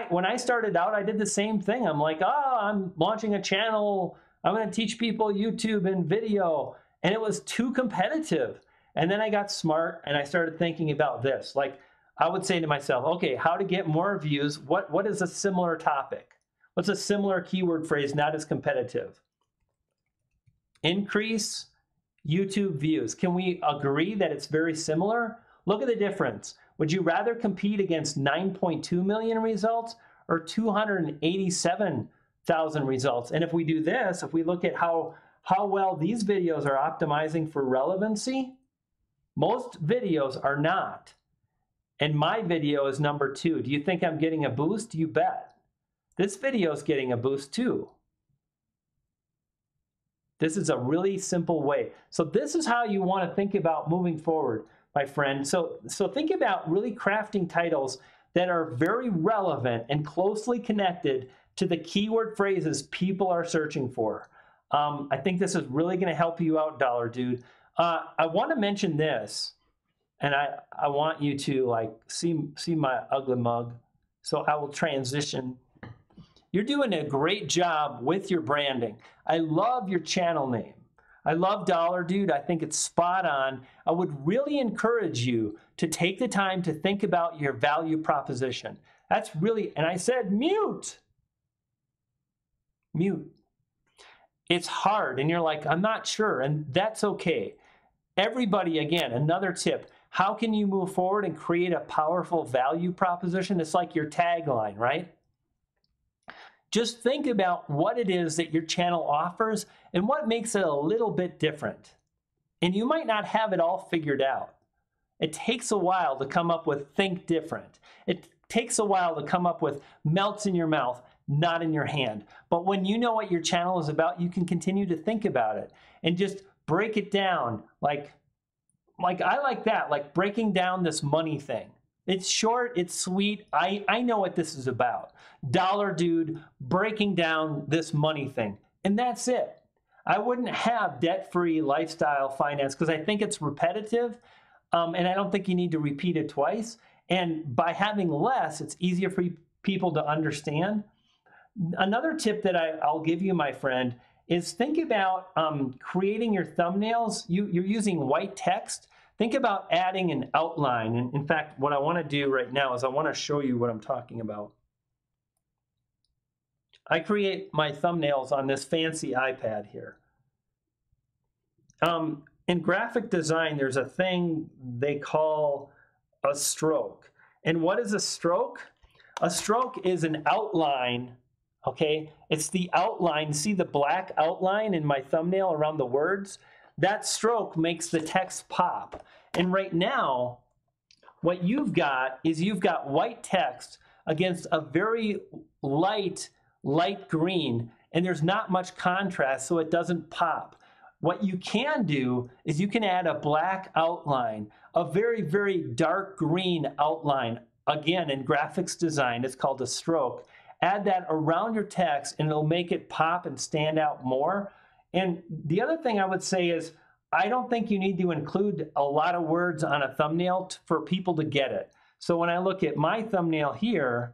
[SPEAKER 1] when I started out, I did the same thing. I'm like, oh, I'm launching a channel. I'm going to teach people YouTube and video. And it was too competitive. And then I got smart and I started thinking about this. Like, I would say to myself, okay, how to get more views? What is a similar topic? What's a similar keyword phrase, not as competitive? Increase YouTube views. Can we agree that it's very similar? Look at the difference. Would you rather compete against 9.2 million results or 287,000 results? And if we do this, if we look at how well these videos are optimizing for relevancy, most videos are not. And my video is number 2. Do you think I'm getting a boost? You bet. This video is getting a boost too. This is a really simple way. So this is how you want to think about moving forward, my friend. So think about really crafting titles that are very relevant and closely connected to the keyword phrases people are searching for. I think this is really going to help you out, Dollar Dude. I want to mention this, and I want you to like see my ugly mug. So I will transition. You're doing a great job with your branding. I love your channel name. I love Dollar Dude. I think it's spot on. I would really encourage you to take the time to think about your value proposition. That's really, and I said mute. Mute. It's hard, and you're like, I'm not sure, and that's okay. Everybody, again, another tip. How can you move forward and create a powerful value proposition? It's like your tagline, right? Just think about what it is that your channel offers and what makes it a little bit different. And you might not have it all figured out. It takes a while to come up with think different. It takes a while to come up with melts in your mouth, not in your hand. But when you know what your channel is about, you can continue to think about it and just break it down. Like I like that, like breaking down this money thing. It's short, it's sweet. I know what this is about. Dollar Dude breaking down this money thing. And that's it. I wouldn't have debt-free lifestyle finance because I think it's repetitive, and I don't think you need to repeat it twice. And by having less, it's easier for people to understand. Another tip that I'll give you, my friend, is think about creating your thumbnails. You're using white text. Think about adding an outline. And in fact, what I want to do right now is I want to show you what I'm talking about. I create my thumbnails on this fancy iPad here. In graphic design, there's a thing they call a stroke. And what is a stroke? A stroke is an outline, okay? It's the outline. See the black outline in my thumbnail around the words? That stroke makes the text pop. And right now, what you've got is you've got white text against a very light green, and there's not much contrast, so it doesn't pop. What you can do is you can add a black outline, a very, very dark green outline. Again, in graphics design, it's called a stroke. Add that around your text, and it'll make it pop and stand out more. And the other thing I would say is, I don't think you need to include a lot of words on a thumbnail for people to get it. So when I look at my thumbnail here,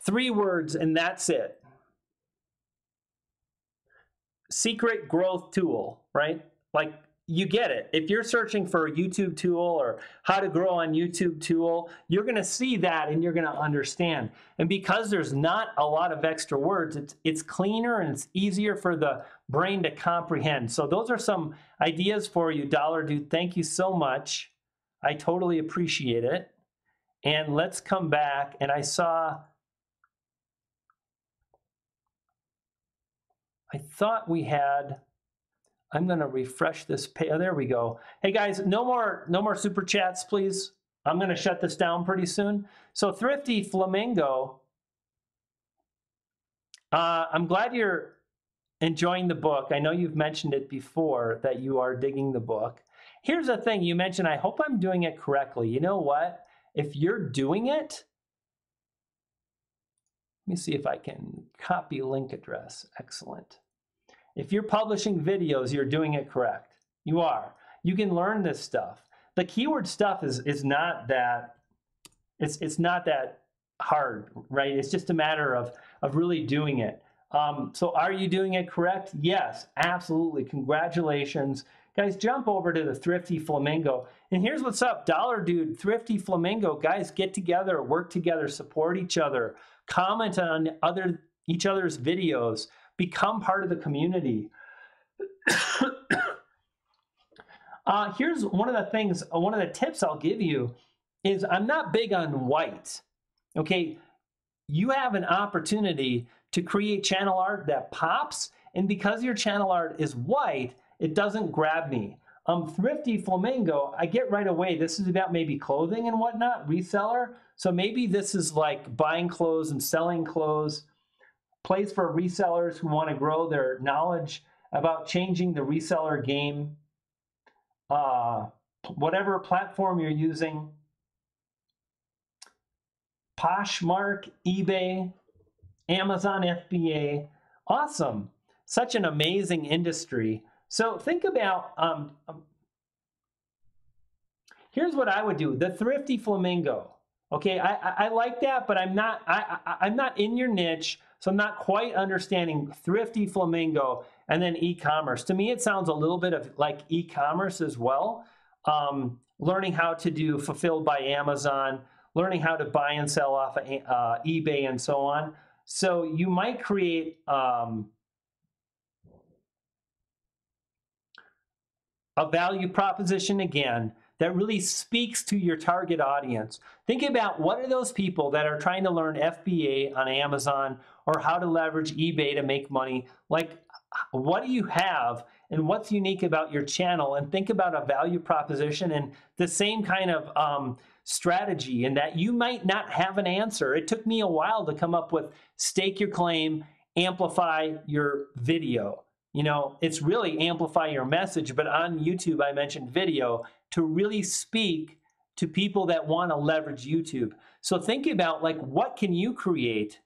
[SPEAKER 1] three words and that's it. Secret growth tool, right? Like you get it. If you're searching for a YouTube tool or how to grow on YouTube tool, you're going to see that and you're going to understand. And because there's not a lot of extra words, it's cleaner and it's easier for the brain to comprehend. So those are some ideas for you, Dollar Dude. Thank you so much. I totally appreciate it. And let's come back. And I thought we had, I'm going to refresh this page. Oh, there we go. Hey guys, no more super chats, please. I'm going to shut this down pretty soon. So Thrifty Flamingo, I'm glad you're enjoying the book. I know you've mentioned it before that you are digging the book. Here's the thing you mentioned, I hope I'm doing it correctly. You know what? If you're doing it, let me see if I can copy link address. Excellent. If you're publishing videos, you're doing it correct. You are. You can learn this stuff. The keyword stuff is not that, it's not that hard, right? It's just a matter of really doing it. So are you doing it correct? Yes, absolutely. Congratulations. Guys, jump over to the Thrifty Flamingo. And here's what's up, Dollar Dude, Thrifty Flamingo. Guys, get together, work together, support each other, comment on each other's videos, become part of the community. Here's one of the things, one of the tips I'll give you is I'm not big on white. Okay, you have an opportunity to create channel art that pops, and because your channel art is white, it doesn't grab me. Thrifty Flamingo, I get right away, this is about maybe clothing and whatnot, reseller. So maybe this is like buying clothes and selling clothes, place for resellers who want to grow their knowledge about changing the reseller game. Whatever platform you're using, Poshmark, eBay, Amazon FBA, awesome. Such an amazing industry. So think about, here's what I would do, the Thrifty Flamingo. Okay, I like that, but I'm not in your niche, so I'm not quite understanding Thrifty Flamingo and then e-commerce. To me, it sounds a little bit of like e-commerce as well. Learning how to do fulfilled by Amazon, learning how to buy and sell off of eBay and so on. So you might create a value proposition again that really speaks to your target audience. Think about what are those people that are trying to learn FBA on Amazon or how to leverage eBay to make money. Like, what do you have and what's unique about your channel? And think about a value proposition and the same kind of strategy, in that you might not have an answer. It took me a while to come up with stake your claim, amplify your video. You know, it's really amplify your message, but on YouTube, I mentioned video to really speak to people that want to leverage YouTube. So think about like, what can you create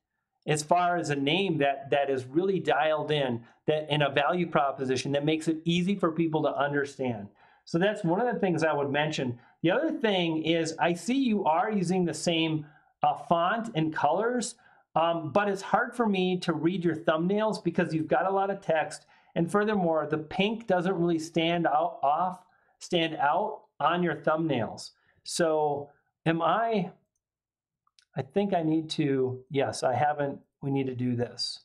[SPEAKER 1] as far as a name that is really dialed in, that in a value proposition that makes it easy for people to understand. So that's one of the things I would mention. The other thing is I see you are using the same font and colors, but it's hard for me to read your thumbnails because you've got a lot of text. And furthermore, the pink doesn't really stand out on your thumbnails. So I think I need to, yes, I haven't, we need to do this.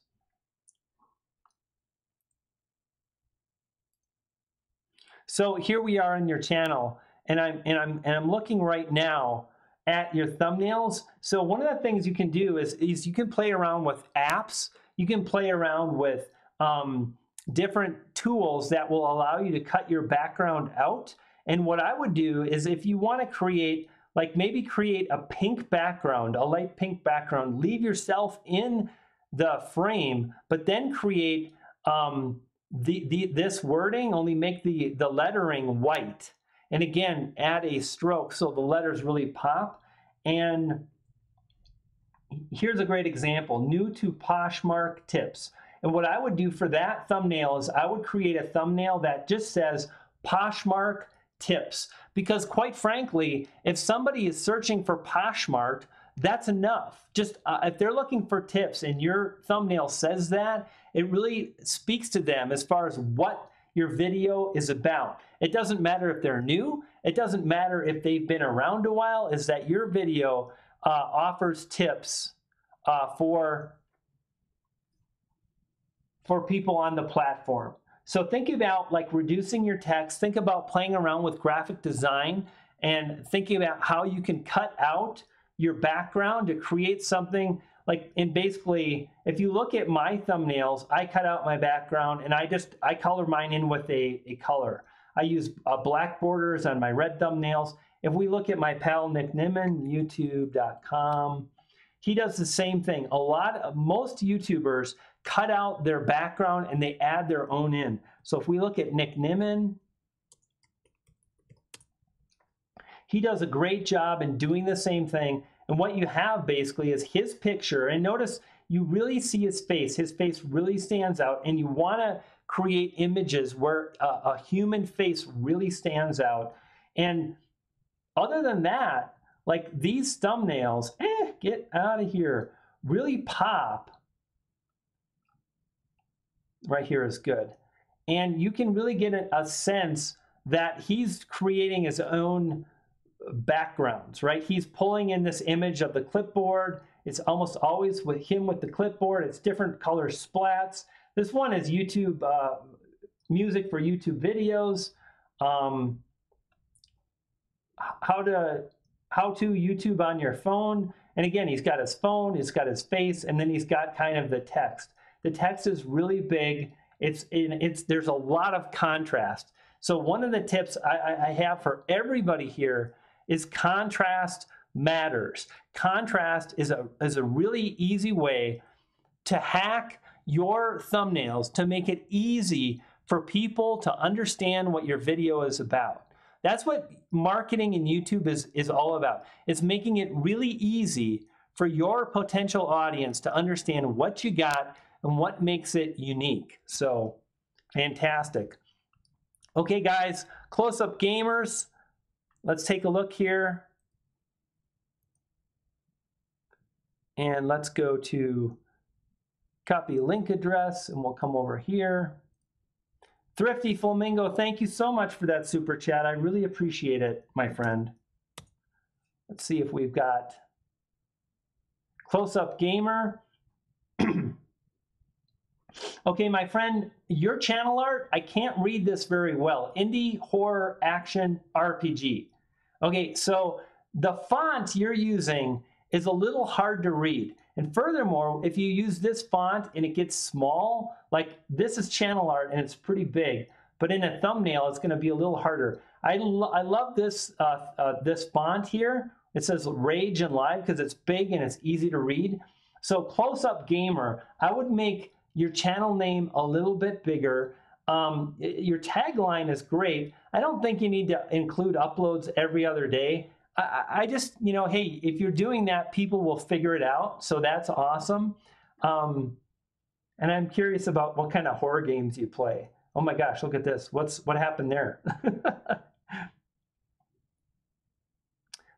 [SPEAKER 1] So here we are in your channel, and I'm looking right now at your thumbnails. So one of the things you can do is you can play around with apps. You can play around with different tools that will allow you to cut your background out. And what I would do is, if you want to create, like maybe create a pink background, a light pink background, leave yourself in the frame, but then create this wording, only make the lettering white. And again, add a stroke so the letters really pop. And here's a great example, new to Poshmark tips. And what I would do for that thumbnail is I would create a thumbnail that just says Poshmark tips. Because quite frankly, if somebody is searching for Poshmark, that's enough. Just if they're looking for tips and your thumbnail says that, it really speaks to them as far as what your video is about. It doesn't matter if they're new. It doesn't matter if they've been around a while, is that your video offers tips for people on the platform. So think about like reducing your text, think about playing around with graphic design, and thinking about how you can cut out your background to create something like, and basically, if you look at my thumbnails, I cut out my background and I color mine in with a color. I use black borders on my red thumbnails. If we look at my pal Nick Nimmin, youtube.com, he does the same thing. Most YouTubers cut out their background and they add their own in. So if we look at Nick Nimmin, he does a great job in doing the same thing. And what you have basically is his picture. And notice you really see his face. His face really stands out. And you want to create images where a human face really stands out. And other than that, like these thumbnails, get out of here, really pop. Right here is good. And you can really get a sense that he's creating his own backgrounds, right? He's pulling in this image of the clipboard. It's almost always with him with the clipboard. It's different color splats. This one is YouTube music for YouTube videos. How to YouTube on your phone. And again, he's got his phone, he's got his face, and then he's got kind of the text. The text is really big. There's a lot of contrast. So one of the tips I have for everybody here is contrast matters. Contrast is a really easy way to hack your thumbnails to make it easy for people to understand what your video is about. That's what marketing in YouTube is all about. It's making it really easy for your potential audience to understand what you got and what makes it unique. So, fantastic. Okay, guys, close-up gamers. Let's take a look here. And let's go to copy link address, and we'll come over here. Thrifty Flamingo, thank you so much for that super chat. I really appreciate it, my friend. Let's see if we've got close-up gamer. Okay, my friend, your channel art, I can't read this very well. Indie horror action RPG. Okay, so the font you're using is a little hard to read. And furthermore, if you use this font and it gets small, like this is channel art and it's pretty big, but in a thumbnail, it's gonna be a little harder. I love this, this font here. It says Rage and Live because it's big and it's easy to read. So Close-Up Gamer, I would make your channel name a little bit bigger. Your tagline is great. I don't think you need to include uploads every other day. I just, you know, hey, if you're doing that, people will figure it out. So that's awesome. And I'm curious about what kind of horror games you play. Oh my gosh, look at this. What happened there?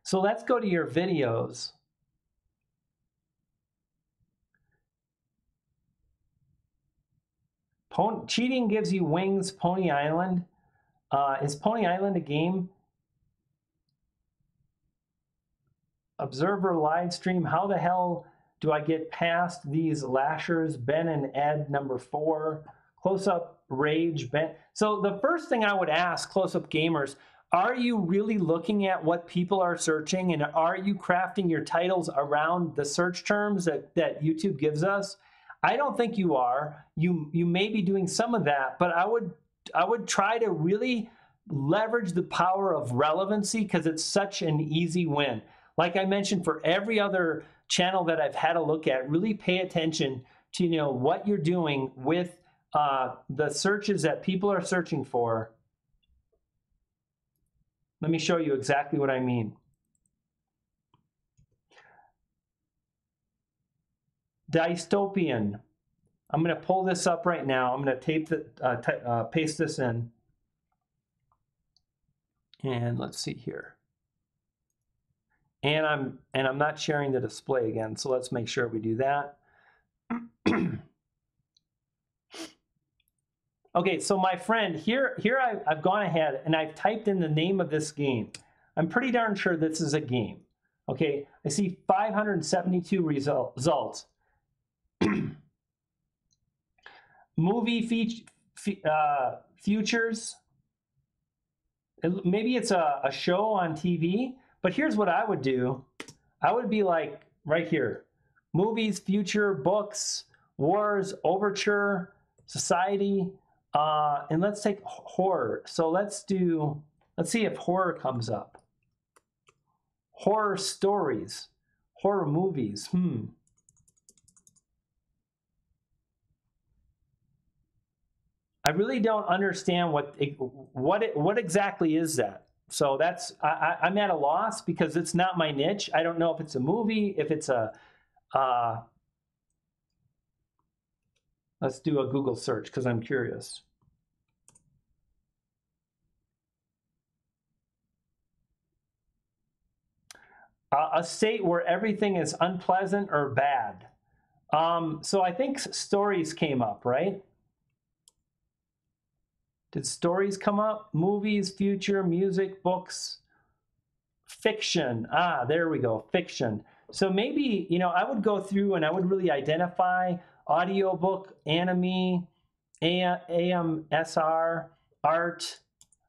[SPEAKER 1] So let's go to your videos. Cheating gives you wings, Pony Island. Is Pony Island a game? Observer live stream. How the hell do I get past these lashers? Ben and Ed, number 4. Close-up Rage, Ben. So the first thing I would ask close-up gamers, are you really looking at what people are searching, and are you crafting your titles around the search terms that YouTube gives us? I don't think you are. You may be doing some of that, but I would try to really leverage the power of relevancy because it's such an easy win. Like I mentioned, for every other channel that I've had a look at, really pay attention to, you know, what you're doing with the searches that people are searching for. Let me show you exactly what I mean. Dystopian. I'm going to pull this up right now. I'm going to paste this in. And let's see here. And I'm not sharing the display again, so let's make sure we do that. Okay, so my friend, here I've gone ahead and I've typed in the name of this game. I'm pretty darn sure this is a game. Okay, I see 572 results. Movie futures. Maybe it's a show on TV, but here's what I would do. I would be like right here. Movies, future, books, wars, overture, society, and let's take horror. So let's see if horror comes up. Horror stories, horror movies. I really don't understand what exactly is that. So I'm at a loss because it's not my niche. I don't know if it's a movie, if it's a let's do a Google search because I'm curious. A state where everything is unpleasant or bad. So I think stories came up, right? Did stories come up? Movies, future, music, books, fiction. Ah, there we go, fiction. So maybe, I would go through and I would really identify audiobook, anime, AMSR, art.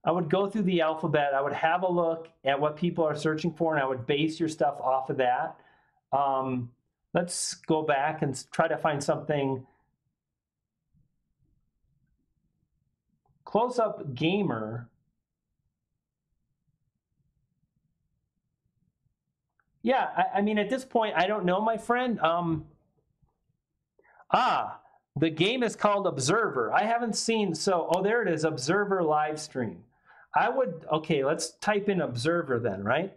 [SPEAKER 1] I would go through the alphabet. I would have a look at what people are searching for, and I would base your stuff off of that. Let's go back and try to find something. Close-up gamer. Yeah, I mean, at this point, I don't know, my friend. The game is called Observer. I haven't seen, there it is, Observer live stream. Okay, let's type in Observer then, right?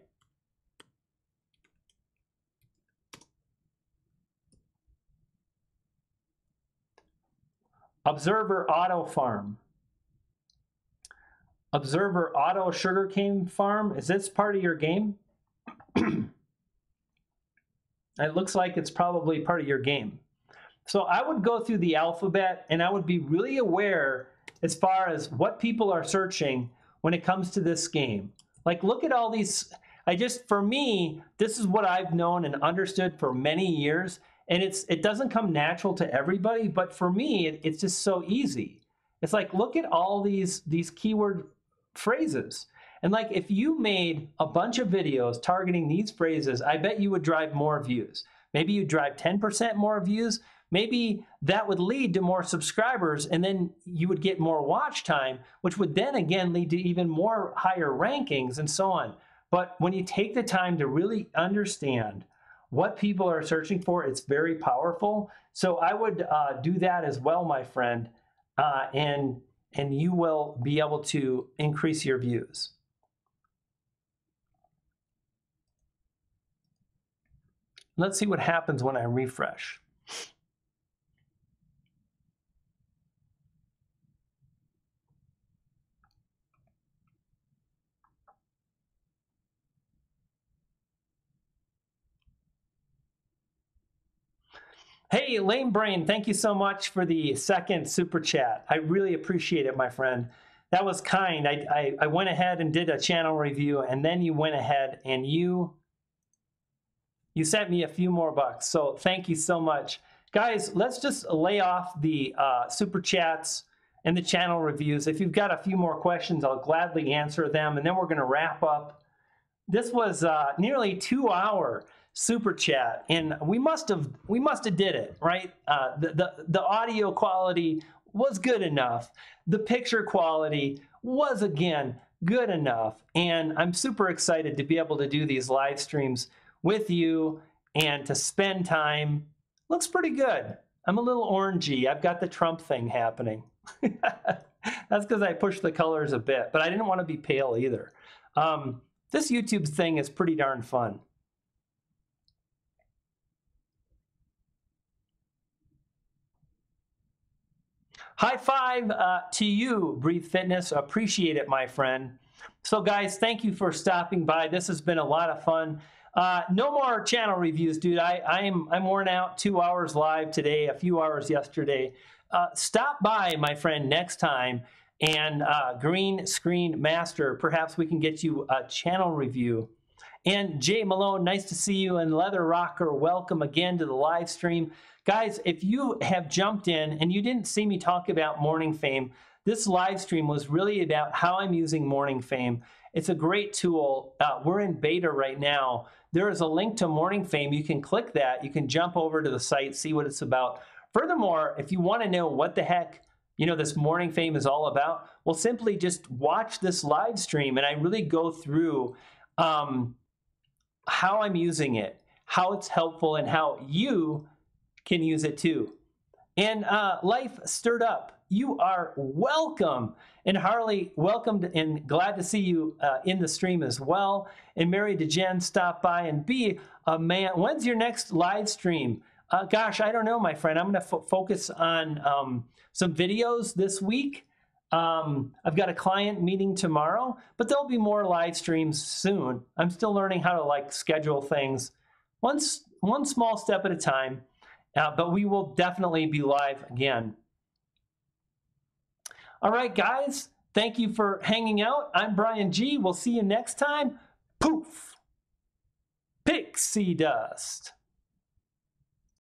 [SPEAKER 1] Observer Auto Farm. Observer Auto Sugarcane Farm. Is this part of your game? It looks like it's probably part of your game. So I would go through the alphabet and I would be really aware as far as what people are searching when it comes to this game. Like, look at all these. For me, this is what I've known and understood for many years. And it doesn't come natural to everybody, but for me, it's just so easy. It's like, look at all these keyword phrases. And like, if you made a bunch of videos targeting these phrases, I bet you would drive more views. Maybe you'd drive 10% more views. Maybe that would lead to more subscribers, and then you would get more watch time, which would then again lead to even more higher rankings and so on. But when you take the time to really understand what people are searching for, it's very powerful. So I would do that as well, my friend, and you will be able to increase your views. Let's see what happens when I refresh. Hey, Lame Brain, thank you so much for the second super chat. I really appreciate it, my friend. That was kind. I went ahead and did a channel review, and then you went ahead and you sent me a few more bucks. So thank you so much. Guys, let's just lay off the super chats and the channel reviews. If you've got a few more questions, I'll gladly answer them, and then we're going to wrap up. This was nearly 2-hour super chat, and we must have did it right. The audio quality was good enough. The picture quality was again good enough, and I'm super excited to be able to do these live streams with you and to spend time. Looks pretty good. I'm a little orangey. I've got the Trump thing happening. That's because I pushed the colors a bit, but I didn't want to be pale either. This YouTube thing is pretty darn fun. High five to you, Breathe Fitness. Appreciate it, my friend. So guys, thank you for stopping by. This has been a lot of fun. No more channel reviews, dude. I'm worn out. 2 hours live today, a few hours yesterday. stop by, my friend, next time. And Green Screen Master, perhaps we can get you a channel review. And Jay Malone, nice to see you. And Leather Rocker, welcome again to the live stream. Guys, if you have jumped in and you didn't see me talk about Morning Fame, this live stream was really about how I'm using Morning Fame. It's a great tool. We're in beta right now. There is a link to Morning Fame. You can click that. You can jump over to the site, see what it's about. Furthermore, if you want to know what the heck this Morning Fame is all about, well, simply just watch this live stream, and I really go through how I'm using it, how it's helpful, and how you can use it too. And Life Stirred Up, you are welcome. And Harley, welcome and glad to see you in the stream as well. And Mary DeGen, stop by and be a man. When's your next live stream? Gosh, I don't know, my friend. I'm going to focus on some videos this week. I've got a client meeting tomorrow, but there'll be more live streams soon. I'm still learning how to schedule things one small step at a time, but we will definitely be live again. All right, guys, thank you for hanging out. I'm Brian G. We'll see you next time. Poof. Pixie dust.